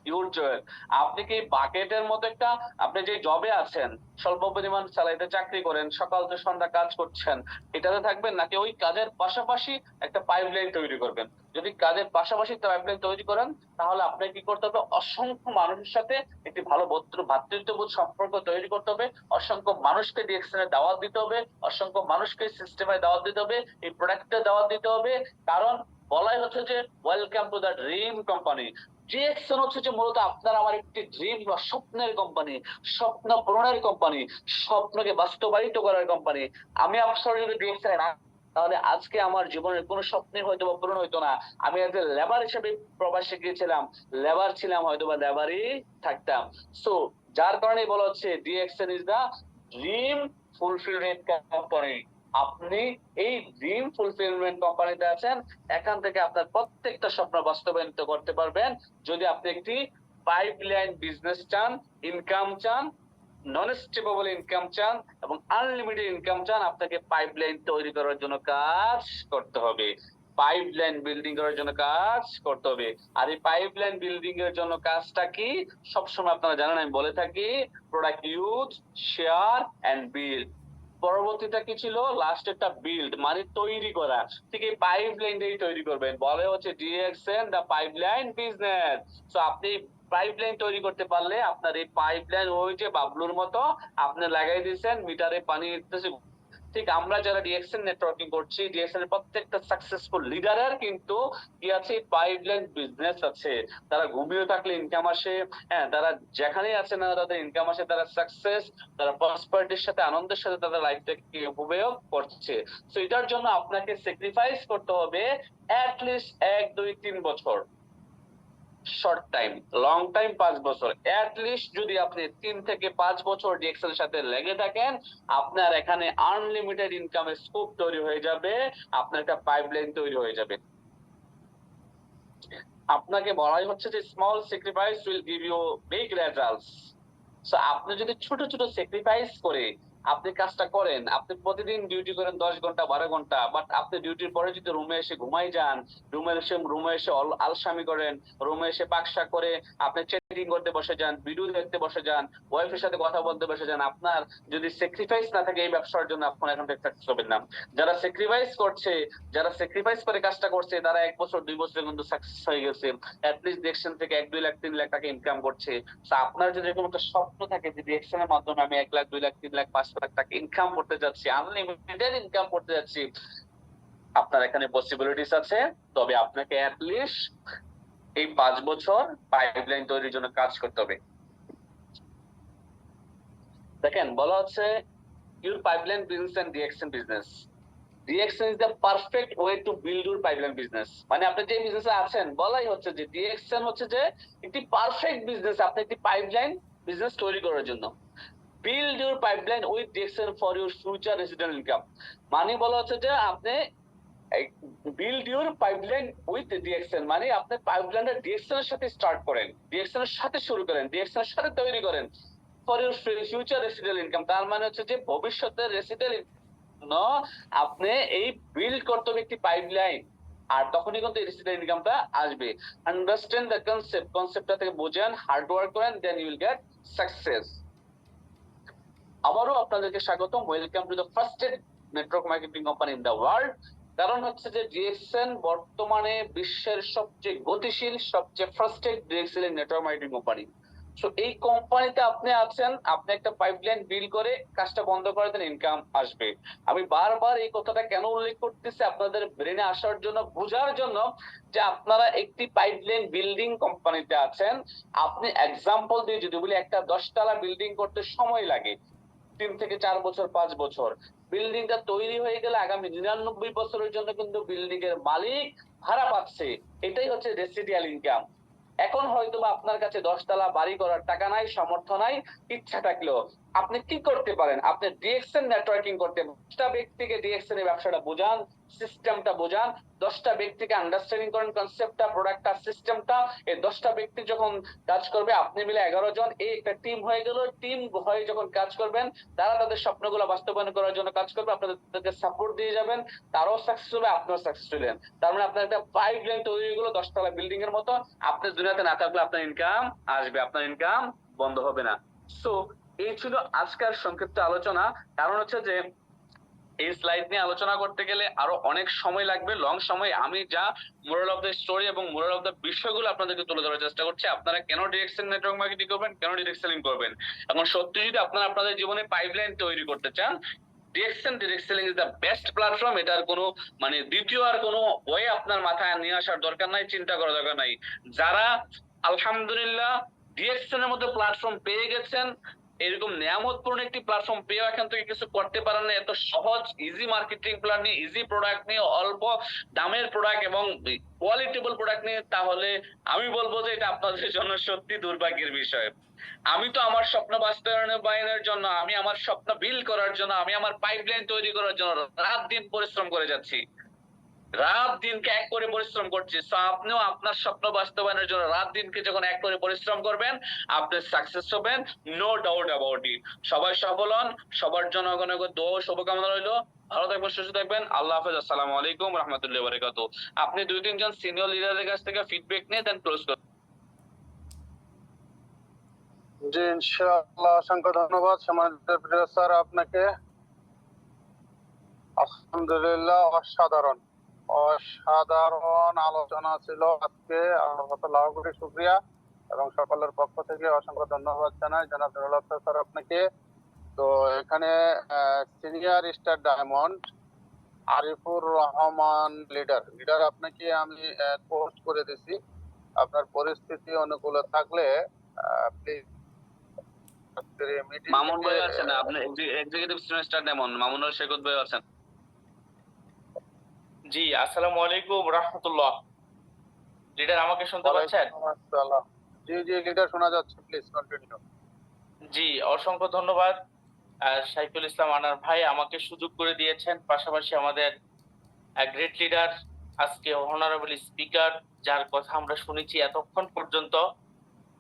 Speaker 1: your choice. আপনি কি বাকেটের মতো একটা, আপনি যে জবে আছেন, স্বল্প পরিমাণ স্যালারিতে চাকরি করেন, সকাল থেকে সন্ধ্যা কাজ করছেন, এটাতে থাকবেন, নাকি ওই কাজের পাশাপাশি একটা পাইপলাইন তৈরি করবেন? যদি কাজের পাশাপাশি একটা পাইপলাইন তৈরি করেন, তাহলে আপনাকে কি করতে হবে? অসংখ্য মানুষের সাথে একটি ভালো ভ্রাতৃত্ববোধ সম্পর্ক তৈরি করতে হবে, অসংখ্য মানুষকে ডিএক্সএন এর দাওয়াত দিতে হবে, অসংখ্য মানুষকে সিস্টেমে দাওয়াত দিতে হবে, এই প্রোডাক্টে দাওয়াত দিতে হবে। কারণ বলাই হচ্ছে যে welcome to the dream company. DXN হচ্ছে যে মূলত আপনার আমার একটি ড্রিম বা স্বপ্নের কোম্পানি, স্বপ্ন পূরণের কোম্পানি, স্বপ্নকে বাস্তবায়িত করার কোম্পানি। আমি আপনার যদি ডিএক্সএন না, তাহলে আজকে আমার জীবনের কোনো স্বপ্নই হয়তো বা পূরণ হইতো না। আমি এজ এ লেবার হিসেবে প্রবাসে গিয়েছিলাম, লেবার ছিলাম, হয়তো বা লেবারই থাকতাম। সো যার কারণে বলা হচ্ছে DXN is the dream fulfilment company. আপনি এই ড্রিম ফুলফিলমেন্ট কোম্পানিতে আছেন, এখান থেকে আপনার প্রত্যেকটা স্বপ্ন বাস্তবায়িত করতে পারবেন। যদি আপনি একটি পাইপলাইন বিজনেস চান, ইনকাম চান, নন স্টেবল ইনকাম চান এবং আনলিমিটেড ইনকাম চান, আপনাকে পাইপলাইন তৈরি করার জন্য কাজ করতে হবে, পাইপলাইন বিল্ডিং করার জন্য কাজ করতে হবে। আর এই পাইপলাইন বিল্ডিং এর জন্য কাজটা কি? সবসময় আপনারা জানেন, আমি বলে থাকি, product use, share and build. পরবর্তীটা কি ছিল? লাস্ট একটা বিল্ড, মানে তৈরি করা। ঠিক এই পাইপলাইনটাই তৈরি করবেন, বলে হচ্ছে ডিএক্সএন দা পাইপলাইন বিজনেস। সো আপনি পাইপলাইন তৈরি করতে পারলে আপনার এই পাইপলাইন ওই যে বাবলুর মতো আপনি লাগাই দিয়েছেন, মিটারে পানি দিতেছে। ঠিক আমরা যারা ডিএক্সএন নেটওয়ার্কিং করছি, ডিএক্সএন এর প্রত্যেকটা সাকসেসফুল লিডারের কিন্তু কি আছে? পাইপলাইন বিজনেস আছে। তারা ঘুমিয়ে থাকলে ইনকাম আসে, হ্যাঁ, তারা যেখানেই আছে না তাদের ইনকাম আসে, তারা সাকসেস, তারা প্রসপারিটির সাথে, আনন্দের সাথে তাদের লাইফটাকে উপভোগ করছে। তো এটার জন্য আপনাকে স্যাক্রিফাইস করতে হবে অ্যাট লিস্ট 1, 2, 3 বছর। শর্ট টাইম, লং টাইম 5 বছর। লিস্ট যদি আপনি 3 থেকে 5 বছর ডিএক্সএল এর সাথে লেগে থাকেন, আপনার এখানে আনলিমিটেড ইনকামের স্কোপ তৈরি হয়ে যাবে, আপনার একটা পাইপলাইন তৈরি হয়ে যাবে। আপনাকে বলাই হচ্ছে যে small sacrifice will give you big results. So আপনি যদি ছোট ছোট স্যাক্রিফাইস করে আপনি কাজটা করেন, আপনি প্রতিদিন ডিউটি করেন 10 ঘন্টা 12 ঘন্টা, বাট আপনি ডিউটির পরে যদি রুমে এসে ঘুমাই যান, রুমে এসে আলসামি করেন, রুমে এসে পাকশাক করে আপনি চ্যাটিং করতে বসে যান, ভিডিও দেখতে বসে যান, ওয়াইফের সাথে কথা বলতে বসে যান, আপনার যদি স্যাক্রিফাইস না থাকে এই ব্যবসার জন্য আপনি এখন সাকসেস হবেন না। যারা স্যাক্রিফাইস করছে, যারা স্যাক্রিফাইস করে কাজটা করছে, তারা 1 বছর 2 বছরে কিন্তু সাকসেস হয়ে গেছে, অ্যাটলিস্ট ডিরেকশন থেকে 1-2 লাখ 3 লাখ টাকা ইনকাম করছে। তো আপনার যদি এরকম একটা স্বপ্ন থাকে যে ডিরেকশনের মাধ্যমে আমি 1 লাখ 2 লাখ 3 লাখ 5 লাখ টাকা ইনকাম করতে যাচ্ছি, আনলিমিটেড ইনকাম করতে যাচ্ছি, আপনার এখানে পসিবিলিটিস আছে। তবে আপনাকে অ্যাটলিস্ট এই 5 বছর পাইপলাইন তৈরির জন্য কাজ করতে হবে। দেখেন বলা হচ্ছে your pipeline business and DXN business. DXN is the perfect way to build your pipeline business. মানে আপনি যে বিজনেসে আছেন বলাই হচ্ছে যে DXN হচ্ছে যে একটি পারফেক্ট বিজনেস আপনি একটি পাইপলাইন বিজনেস তৈরি করার জন্য। Build your pipeline with DXN for your future resident income. মানে বলা হচ্ছে যে আপনি build your pipeline with DXN, মানে আপনি পাইপলাইনটা ডিএক্সএন এর সাথে স্টার্ট করেন, ডিএক্সএন এর সাথে শুরু করেন, ডিএক্সএন এর সাথে তৈরি করেন for your future resident income. তার মানে হচ্ছে যে ভবিষ্যতের রেসিডেন্ট জন্য আপনি এই বিল্ড করতে হবে একটি পাইপলাইন, আর তখনই কিন্তু রেসিডেন্ট ইনকামটা আসবে। আন্ডারস্ট্যান্ড দ্য কনসেপ্ট, কনসেপ্টটা থেকে বোঝেন, হার্ড ওয়ার্ক করেন, then you will get success. আবারও আপনাদেরকে স্বাগতম, welcome to the fastest network marketing company in the world. কারণ হচ্ছে যে ডিএক্সএন বর্তমানে বিশ্বের সবচেয়ে গতিশীল, সবচেয়ে fastest DXL network marketing company. So এই কোম্পানিতে আপনি আছেন, আপনি একটা পাইপলাইন বিল্ড করে কাজটা বন্ধ করে দেন, ইনকাম আসবে। আমি বারবার এই কথাটা কেন উল্লেখ করতেছি, আপনাদের ব্রেনে আসার জন্য, বোঝার জন্য যে আপনারা একটি পাইপলাইন বিল্ডিং কোম্পানিতে আছেন। আপনি এক্সাম্পল দিয়ে যদি বলি, একটা 10 তলা বিল্ডিং করতে সময় লাগে 3 থেকে 4 বছর 5 বছর। বিল্ডিংটা তৈরি হয়ে গেলে আগামী 99 বছরের জন্য কিন্তু বিল্ডিং এর মালিক ভাড়া পাচ্ছে। এটাই হচ্ছে রেসিডিয়াল ইনকাম। এখন হয়তো বা আপনার কাছে 10 তলা বাড়ি করার টাকা নাই, সামর্থ্য নাই, ইচ্ছা থাকলেও আপনি কি করতে পারেন, আপনি ডিএক্সএন নেটওয়ার্কিং করতে 10টা ব্যক্তিকে ডিএক্সএন এর ব্যবসাটা বোঝান, সিস্টেমটা বোঝান, 10টা ব্যক্তিকে আন্ডারস্ট্যান্ডিং করেন কনসেপ্টটা, প্রোডাক্টটা, সিস্টেমটা। এই 10টা ব্যক্তি যখন কাজ করবে, আপনি মিলে 11 জন, এই একটা টিম হয়ে গেল। টিম হয়ে যখন কাজ করবেন, তারা তাদের স্বপ্নগুলো বাস্তবায়ন করার জন্য কাজ করবে, আপনাদেরকে সাপোর্ট দিয়ে যাবেন, তারাও সাকসেস হবে, আপনিও সাকসেস হলেন। তার মানে আপনার একটা পাইপলাইন তৈরি হয়ে গেল 10 তলা বিল্ডিং এর মতো। আপনি দুনিয়াতে না থাকলে আপনার ইনকাম আসবে, আপনার ইনকাম বন্ধ হবে না। সো এই ছিল আজকের সংক্ষিপ্ত আলোচনা। কারণ হচ্ছে যে এই স্লাইড নিয়ে আলোচনা করতে গেলে আরো অনেক সময় লাগবে, লং সময়। আমি যা মোরাল অফ দ্য স্টোরি এবং মোরাল অফ দ্য বিষয়গুলো আপনাদেরকে তুলে ধরার চেষ্টা করছি। আপনারা কেন ডিরেকশন নেটওয়ার্ক মার্কেটিং করবেন, কেন ডিরেক্ট সেলিং করবেন, এবং সত্যি যদি আপনারা আপনাদের জীবনে পাইপলাইন তৈরি করতে চান, direct selling is the best platform. এটার কোনো মানে দ্বিতীয় আর কোনো ওয়ে আপনার মাথায় নিয়ে আসার দরকার নাই, চিন্তা করার দরকার নাই। যারা আলহামদুলিল্লাহ ডিরেকশন এর মধ্যে প্ল্যাটফর্ম পেয়ে গেছেন, এরকম নিয়ামতপূর্ণ একটি প্ল্যাটফর্ম পেয়ে এখান থেকে কিছু করতে পারেন না, এত সহজ ইজি মার্কেটিং প্ল্যান নিয়ে, ইজি প্রোডাক্ট নিয়ে, অল্প দামের প্রোডাক্ট এবং কোয়ালিটেবল প্রোডাক্ট নিয়ে, তাহলে আমি বলবো যে এটা আপনাদের জন্য সত্যি দুর্ভাগ্যের বিষয়। আমি তো আমার স্বপ্ন বাস্তবায়নের জন্য, আমি আমার স্বপ্ন বিল্ড করার জন্য, আমি আমার পাইপলাইন তৈরি করার জন্য রাত দিন পরিশ্রম করে যাচ্ছি, রাত দিনকে এক করে পরিশ্রম করছি। সো আপনিও আপনার স্বপ্ন বাস্তবায়নের জন্য রাত দিনকে যখন এক করে পরিশ্রম করবেন, আপনি সাকসেস হবেন, নো ডাউট অ্যাবাউট ইট। সবাই সফল হন, সবার জন্য অনেক দোয়া ও শুভকামনা রইলো। ভালো থাকবেন, সুস্থ থাকবেন, আল্লাহ হাফেজ, আসসালামু আলাইকুম রহমতুল্লাহি ওয়া বারাকাতুহু। আপনি 2-3 জন সিনিয়র লিডারের কাছ থেকে ফিডব্যাক নিয়ে দেন ক্লোজ করুন।
Speaker 3: জি ইনশাআল্লাহ, অসংখ্য ধন্যবাদ সম্মানিত প্রিয় স্যার আপনাকে। আলহামদুলিল্লাহ, অসাধারণ অসাধারণ আলোচনা ছিল আজকে। আল্লাহ লাখ কোটি শুকরিয়া এবং সকলের পক্ষ থেকে অসংখ্য ধন্যবাদ জানাই জনাব নুরুল আফসার স্যার আপনাকে। তো এখানে senior star diamond Arifur Rahman leader আপনাকে আমি পোস্ট করে দিছি। আপনার পরিস্থিতি অনুকূলে থাকলে প্লিজ
Speaker 1: মামুন ভাই আছেন, আপনি executive senior star diamond Mamunul শেখত ভাই আছেন।
Speaker 5: জি, আসসালামু আলাইকুম রাহমাতুল্লাহ। লিডার আমাকে শুনতে পাচ্ছেন?
Speaker 3: ওয়ালাইকুম আসসালাম। জি জি লিডার, শোনা যাচ্ছে, প্লিজ কন্টিনিউ।
Speaker 5: জি, অসংখ্য ধন্যবাদ সাইফুল ইসলাম আনার ভাই, আমাকে সুযোগ করে দিয়েছেন। পাশাপাশি আমাদের গ্রেট লিডার, আজকে অনারেবল স্পিকার, যার কথা আমরা শুনেছি এতক্ষণ পর্যন্ত,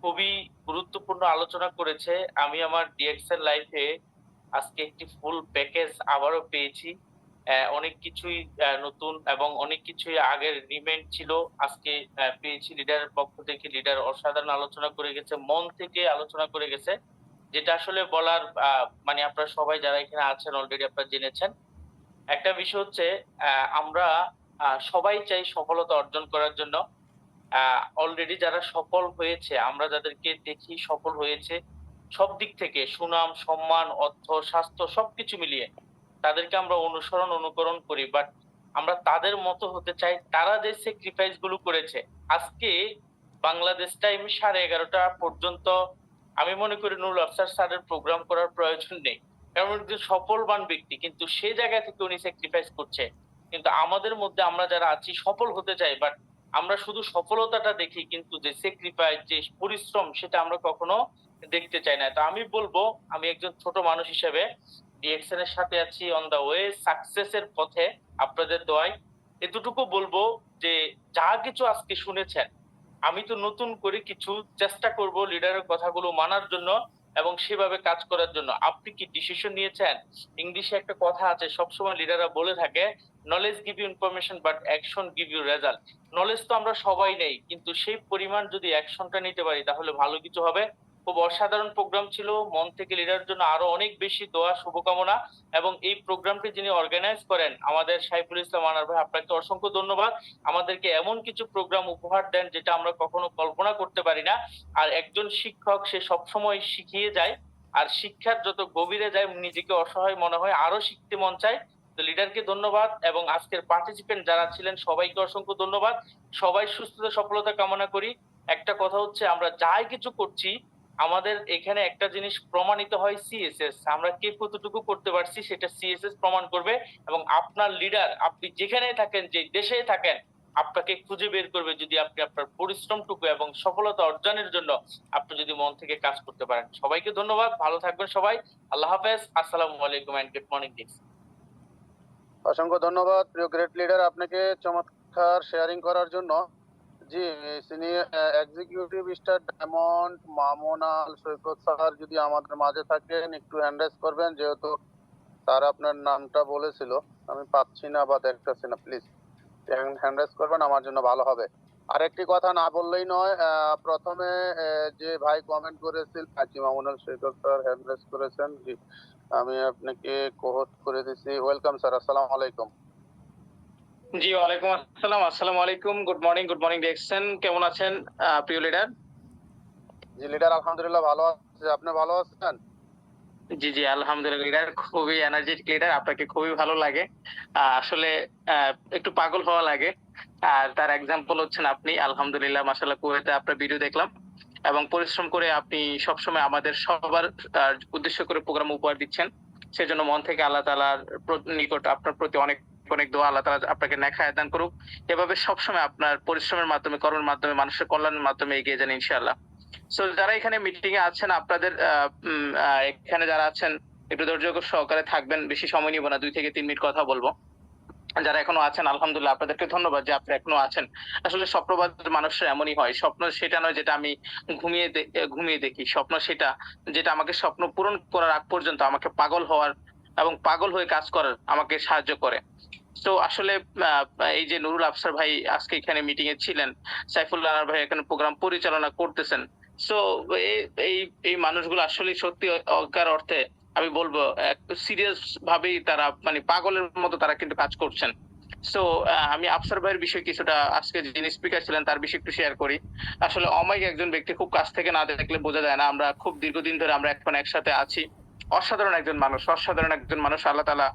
Speaker 5: খুবই গুরুত্বপূর্ণ আলোচনা করেছে। আমি আমার ডিএক্সএল লাইফে আজকে একটি ফুল প্যাকেজ আবারও পেয়েছি। অনেক কিছুই নতুন এবং অনেক কিছুই আগের রিমেন্ড ছিল, আজকে পেয়েছি লিডারের পক্ষ থেকে। লিডার অসাধারণ আলোচনা করে গেছে, মন থেকে আলোচনা করে গেছে, যেটা আসলে বলার মানে আপনারা সবাই যারা এখানে আছেন অলরেডি আপনারা জেনেছেন। একটা বিষয় হচ্ছে আমরা সবাই চাই সফলতা অর্জন করার জন্য। অলরেডি যারা সফল হয়েছে, আমরা যাদেরকে দেখি সফল হয়েছে সব দিক থেকে, সুনাম, সম্মান, অর্থ, স্বাস্থ্য সবকিছু মিলিয়ে তাদেরকে আমরা অনুকরণ করি, বাট আমরা তাদের মতো হতে চাই। তারা যে স্যাক্রিফাইস গুলো করেছে, আজকে বাংলাদেশ টাইম 11:30 পর্যন্ত আমি মনে করি নুরুল আফসার স্যারের প্রোগ্রাম করার প্রয়োজন নেই, কারণ উনি একজন সফলবান ব্যক্তি, কিন্তু সে জায়গা থেকে উনি স্যাক্রিফাইস করছে। কিন্তু আমাদের মধ্যে আমরা যারা আছি সফল হতে চাই, বাট আমরা শুধু সফলতাটা দেখি, কিন্তু যে স্যাক্রিফাইস, যে পরিশ্রম, সেটা আমরা কখনো দেখতে চাই না। তো আমি বলবো, আমি একজন ছোট মানুষ হিসেবে ডিএক্সএন এর সাথে আছি, অন দা ওয়ে সাকসেস এর পথে, আপনাদের দোয়ায়। এতটুকু বলবো যে যা কিছু আজকে শুনেছেন, আমি তো নতুন করে কিছু চেষ্টা করব লিডারের কথাগুলো মানার জন্য এবং সেভাবে কাজ করার জন্য। আপনি কি ডিসিশন নিয়েছেন? ইংলিশে একটা কথা আছে, সবসময় লিডাররা বলে থাকে, knowledge give you information but action give you result. Knowledge তো আমরা সবাই নেই, কিন্তু সেই পরিমাণ যদি অ্যাকশনটা নিতে পারি তাহলে ভালো কিছু হবে। খুব অসাধারণ প্রোগ্রাম ছিল, মন থেকে লিডারের জন্য আরো অনেক বেশি দোয়া, শুভকামনা। এবং এই প্রোগ্রামটি যিনি অর্গানাইজ করেন আমাদের সাইফুল ইসলাম আনার ভাই, আপনাকে অসংখ্য ধন্যবাদ। আমাদেরকে এমন কিছু প্রোগ্রাম উপহার দেন যেটা আমরা কখনো কল্পনা করতে পারি না। আর একজন শিক্ষক, সে সবসময় শিখিয়ে যায়, আর শিক্ষার যত গভীরে যায় নিজেকে অসহায় মনে হয়, আরো শিখতে মন চায়। তো লিডারকে ধন্যবাদ এবং আজকের পার্টিসিপেন্ট যারা ছিলেন সবাইকে অসংখ্য ধন্যবাদ। সবাই সুস্থতা সফলতা কামনা করি। একটা কথা হচ্ছে, আমরা যাই কিছু করছি, আমাদের এখানে একটা জিনিস প্রমাণিত হয়, সিএসএস। আমরা কে কতটুকু করতে পারছি সেটা সিএসএস প্রমাণ করবে। এবং আপনার লিডার, আপনি যেখানে থাকেন, যে দেশে থাকেন, আপনাকে খুঁজে বের করবে যদি আপনি আপনার পরিশ্রমটুকু এবং সফলতা অর্জনের জন্য আপনি যদি মন থেকে কাজ করতে পারেন। সবাইকে ধন্যবাদ, ভালো থাকবেন সবাই। আল্লাহ হাফেজ, আসসালামু আলাইকুম এন্ড গুড মর্নিং।
Speaker 3: অসংখ্য ধন্যবাদ প্রিয় গ্রেট লিডার, আপনাকে চমৎকার শেয়ারিং করার জন্য। জি, সিনিয়র এক্সিকিউটিভ স্টার ডায়মন্ড মামুনাল সৈকত স্যার যদি আমাদের মাঝে থাকেন, একটু হ্যান্ড রেজ করবেন, যেহেতু স্যার আপনার নামটা বলেছিল, আমি পাচ্ছি না বা দেখতেছি না, প্লিজ হ্যান্ড রেজ করবেন, আমার জন্য ভালো হবে। আরেকটি কথা না বললেই নয়, প্রথমে যে ভাই কমেন্ট করেছিল, জি মামুনাল সৈকত স্যার হ্যান্ড রেজ করেছেন, জি আমি আপনাকে কোহোস্ট করে দিচ্ছি। ওয়েলকাম স্যার, আসসালামু আলাইকুম।
Speaker 2: জি, ওয়ালাইকুম আসসালাম। আসসালামু আলাইকুম, গুড মর্নিং ডিএক্সএন। কেমন আছেন প্রিয় লিডার?
Speaker 3: জি লিডার, আলহামদুলিল্লাহ ভালো আছি, আপনি ভালো আছেন?
Speaker 2: জি জি, আলহামদুলিল্লাহ লিডার, খুবই এনার্জেটিক লিডার, আপনাকে খুবই ভালো লাগে। আসলে একটু পাগল হওয়া লাগে। আর তার এক্সাম্পল হচ্ছেন আপনি। আলহামদুলিল্লাহ, মাশাআল্লাহ, কুয়েতে আপনার ভিডিও দেখলাম এবং পরিশ্রম করে আপনি সবসময় আমাদের সবার উদ্দেশ্য করে প্রোগ্রাম উপহার দিচ্ছেন। সেজন্য মন থেকে আল্লাহ তাআলার নিকট আপনার প্রতি অনেক অনেক দোয়া। আল্লাহ তাআলা আপনাকে নেক হায়াত দান করুক। এভাবে সবসময় আপনার পরিশ্রমের মাধ্যমে, কর্মের মাধ্যমে, মানুষের কল্যাণের মাধ্যমে এগিয়ে যান ইনশাআল্লাহ। সো যারা এখানে মিটিং এ আছেন, আপনাদের এখানে যারা আছেন একটু ধৈর্য সহকারে থাকবেন, বেশি সময় নিব না, 2 থেকে 3 মিনিট কথা বলবো। যারা এখনো আছেন আলহামদুলিল্লাহ, আপনাদেরকে ধন্যবাদ যে আপনি এখনো আছেন। আসলে স্বপ্নবাদ মানুষের এমনই হয়। স্বপ্ন সেটা নয় যেটা আমি ঘুমিয়ে দেখি। স্বপ্ন সেটা যেটা আমাকে স্বপ্ন পূরণ করার আগ পর্যন্ত আমাকে পাগল হওয়ার এবং পাগল হয়ে কাজ করার আমাকে সাহায্য করে। তো আসলে এই যে নুরুল আফসার ভাই আজকে এখানে মিটিং এ ছিলেন, সাইফুল্লাহ আনার ভাই এখানে প্রোগ্রাম পরিচালনা করতেছেন। সো এই এই মানুষগুলো আসলে সত্যি অজ্ঞার অর্থে আমি বলবো একটু সিরিয়াস ভাবেই তারা, মানে পাগলের মতো তারা কিন্তু কাজ করছেন। সো আমি আফসার ভাইয়ের বিষয়ে কিছুটা, আজকে যিনি স্পিকার ছিলেন তার বিষয়ে একটু শেয়ার করি। আসলে অমায়িক একজন ব্যক্তি, খুব কাছ থেকে না দেখলে বোঝা যায় না। আমরা খুব দীর্ঘদিন ধরে আমরা এখন একসাথে আছি। অসাধারণ একজন মানুষ, আল্লাহ তাআলা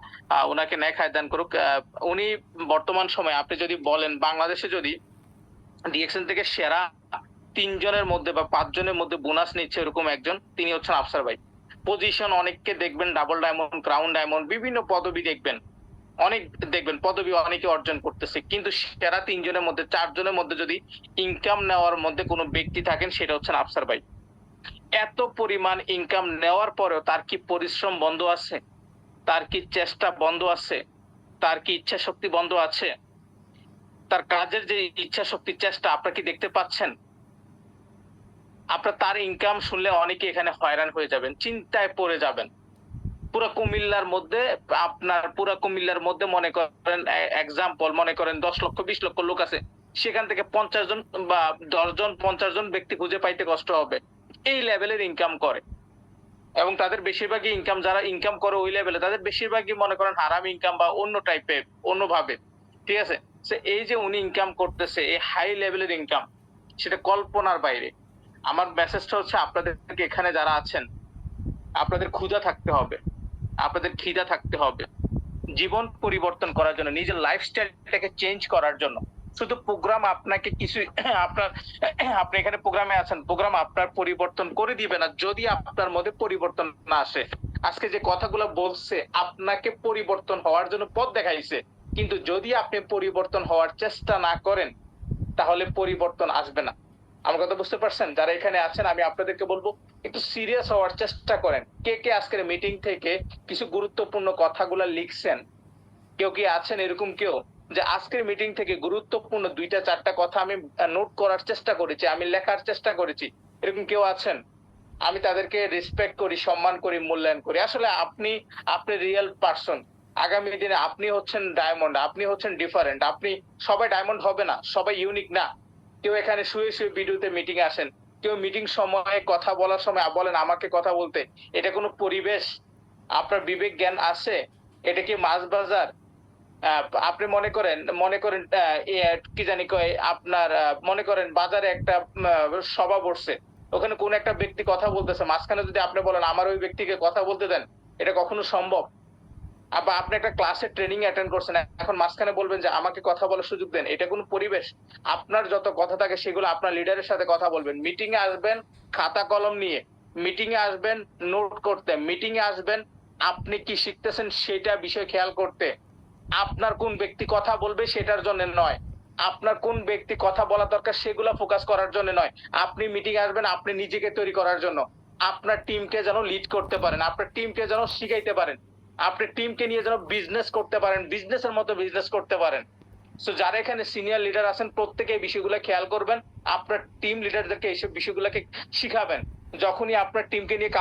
Speaker 2: উনাকে নেক হায়াত দান করুক। উনি বর্তমান সময়ে আপনি যদি বলেন বাংলাদেশে যদি ডিএক্সএন থেকে সেরা 3 জনের মধ্যে বা 5 জনের মধ্যে বোনাস নিচ্ছে এরকম একজন, তিনি হচ্ছেন আফসার ভাই। পজিশন অনেককে দেখবেন, ডাবল ডায়মন্ড, ক্রাউন ডায়মন্ড, বিভিন্ন পদবি দেখবেন। অনেক দেখবেন পদবি অনেকে অর্জন করতেছে, কিন্তু সেরা 3 জনের মধ্যে 4 জনের মধ্যে যদি ইনকাম নেওয়ার মধ্যে কোনো ব্যক্তি থাকেন সেটা হচ্ছেন আফসার ভাই। এত পরিমাণ ইনকাম নেওয়ার পরেও তার কি পরিশ্রম বন্ধ আছে? তার কি চেষ্টা বন্ধ আছে? তার কি ইচ্ছা শক্তি বন্ধ আছে? তার কাজের যে ইচ্ছা শক্তি চেষ্টা আপনারা কি দেখতে পাচ্ছেন? আপনারা তার ইনকাম শুনলে অনেকে এখানে হয়রান হয়ে যাবেন, চিন্তায় পড়ে যাবেন। পুরা কুমিল্লার মধ্যে মনে করেন এক্সাম্পল মনে করেন 10 লক্ষ 20 লক্ষ লোক আছে, সেখান থেকে 50 জন বা 10 জন 50 জন ব্যক্তি খুঁজে পাইতে কষ্ট হবে, এই লেভেলের ইনকাম করে। এবং তাদের বেশিরভাগই ইনকাম, যারা ইনকাম করে ওই লেভেলে, তাদের বেশিরভাগই মনে করেন হারাম ইনকাম বা অন্য টাইপের অন্যভাবে, ঠিক আছে? এই যে উনি ইনকাম করতেছে এই হাই লেভেলের ইনকাম, সেটা কল্পনার বাইরে। আমার মেসেজটা হচ্ছে আপনাদেরকে এখানে যারা আছেন, আপনাদের ক্ষুধা থাকতে হবে, আপনাদের খিদা থাকতে হবে জীবন পরিবর্তন করার জন্য, নিজের লাইফস্টাইলটাকে চেঞ্জ করার জন্য। শুধু প্রোগ্রাম আপনাকে কিছু আপনার আপনি এখানে প্রোগ্রামে আছেন, প্রোগ্রাম আপনার পরিবর্তন করে দিবে না যদি আপনার মধ্যে পরিবর্তন না আসে। আজকে যে কথাগুলো বলছে আপনাকে পরিবর্তন হওয়ার জন্য পথ দেখাইছে, কিন্তু যদি আপনি পরিবর্তন হওয়ার চেষ্টা না করেন তাহলে পরিবর্তন আসবে না। আমার কথা বুঝতে পারছেন? যারা এখানে আছেন আমি আপনাদেরকে বলবো একটু সিরিয়াস হওয়ার চেষ্টা করেন। কে কে আজকের মিটিং থেকে কিছু গুরুত্বপূর্ণ কথাগুলো লিখছেন? কেউ কি আছেন এরকম কেউ যে আজকের মিটিং থেকে গুরুত্বপূর্ণ 2টা 4টা কথা আমি নোট করার চেষ্টা করেছি, আমি লেখার চেষ্টা করেছি, এরকম কেউ আছেন? আমি তাদেরকে রেসপেক্ট করি, সম্মান করি, মূল্যায়ন করি। আসলে আপনি রিয়েল পারসন। আগামী দিনে আপনি হচ্ছেন ডায়মন্ড, আপনি হচ্ছেন ডিফারেন্ট। আপনি সবাই ডায়মন্ড হবে না, সবাই ইউনিক না। কেউ এখানে শুয়ে শুয়ে ভিডিওতে মিটিং এ আসেন, কেউ মিটিং সময়ে কথা বলার সময় বলেন আমাকে কথা বলতে। এটা কোনো পরিবেশ? আপনার বিবেক জ্ঞান আছে? এটা কি মাছ বাজার? আপনি মনে করেন কি জানি কয় আপনার মনে করেন বাজারে একটা সভা বসছে, ওখানে কোন একটা ব্যক্তি কথা বলতেছে, মাঝখানে যদি আপনি বলেন আমার ওই ব্যক্তিকে কথা বলতে দেন, এটা কখনো সম্ভব? বা আপনি একটা ক্লাসে ট্রেনিং অ্যাটেন্ড করছেন, এখন মাঝখানে বলবেন যে আমাকে কথা বলার সুযোগ দেন, এটা কোনো পরিবেশ? আপনার যত কথা থাকে সেগুলো আপনার লিডারের সাথে কথা বলবেন। মিটিং এ আসবেন খাতা কলম নিয়ে, মিটিং এ আসবেন নোট করতে, মিটিং এ আসবেন আপনি কি শিখতেছেন সেটা বিষয় খেয়াল করতে। আপনার কোন ব্যক্তি কথা বলবে সেটার জন্য নয়, আপনার কোন ব্যক্তি কথা বলা দরকার সেগুলা ফোকাস করার জন্য নয়। আপনি মিটিং আসবেন আপনি নিজেকে তৈরি করার জন্য, আপনার টিমকে যেন লিড করতে পারেন, আপনার টিমকে যেন শিখাইতে পারেন, আপনার টিমকে নিয়ে যেন বিজনেস করতে পারেন, বিজনেসের মতো বিজনেস করতে পারেন। সো যারা এখানে সিনিয়র লিডার আছেন প্রত্যেকে এই বিষয়গুলো খেয়াল করবেন, আপনার টিম লিডারদেরকে এইসব বিষয়গুলোকে শিখাবেন। যখনই আপনার টিমকে নিয়ে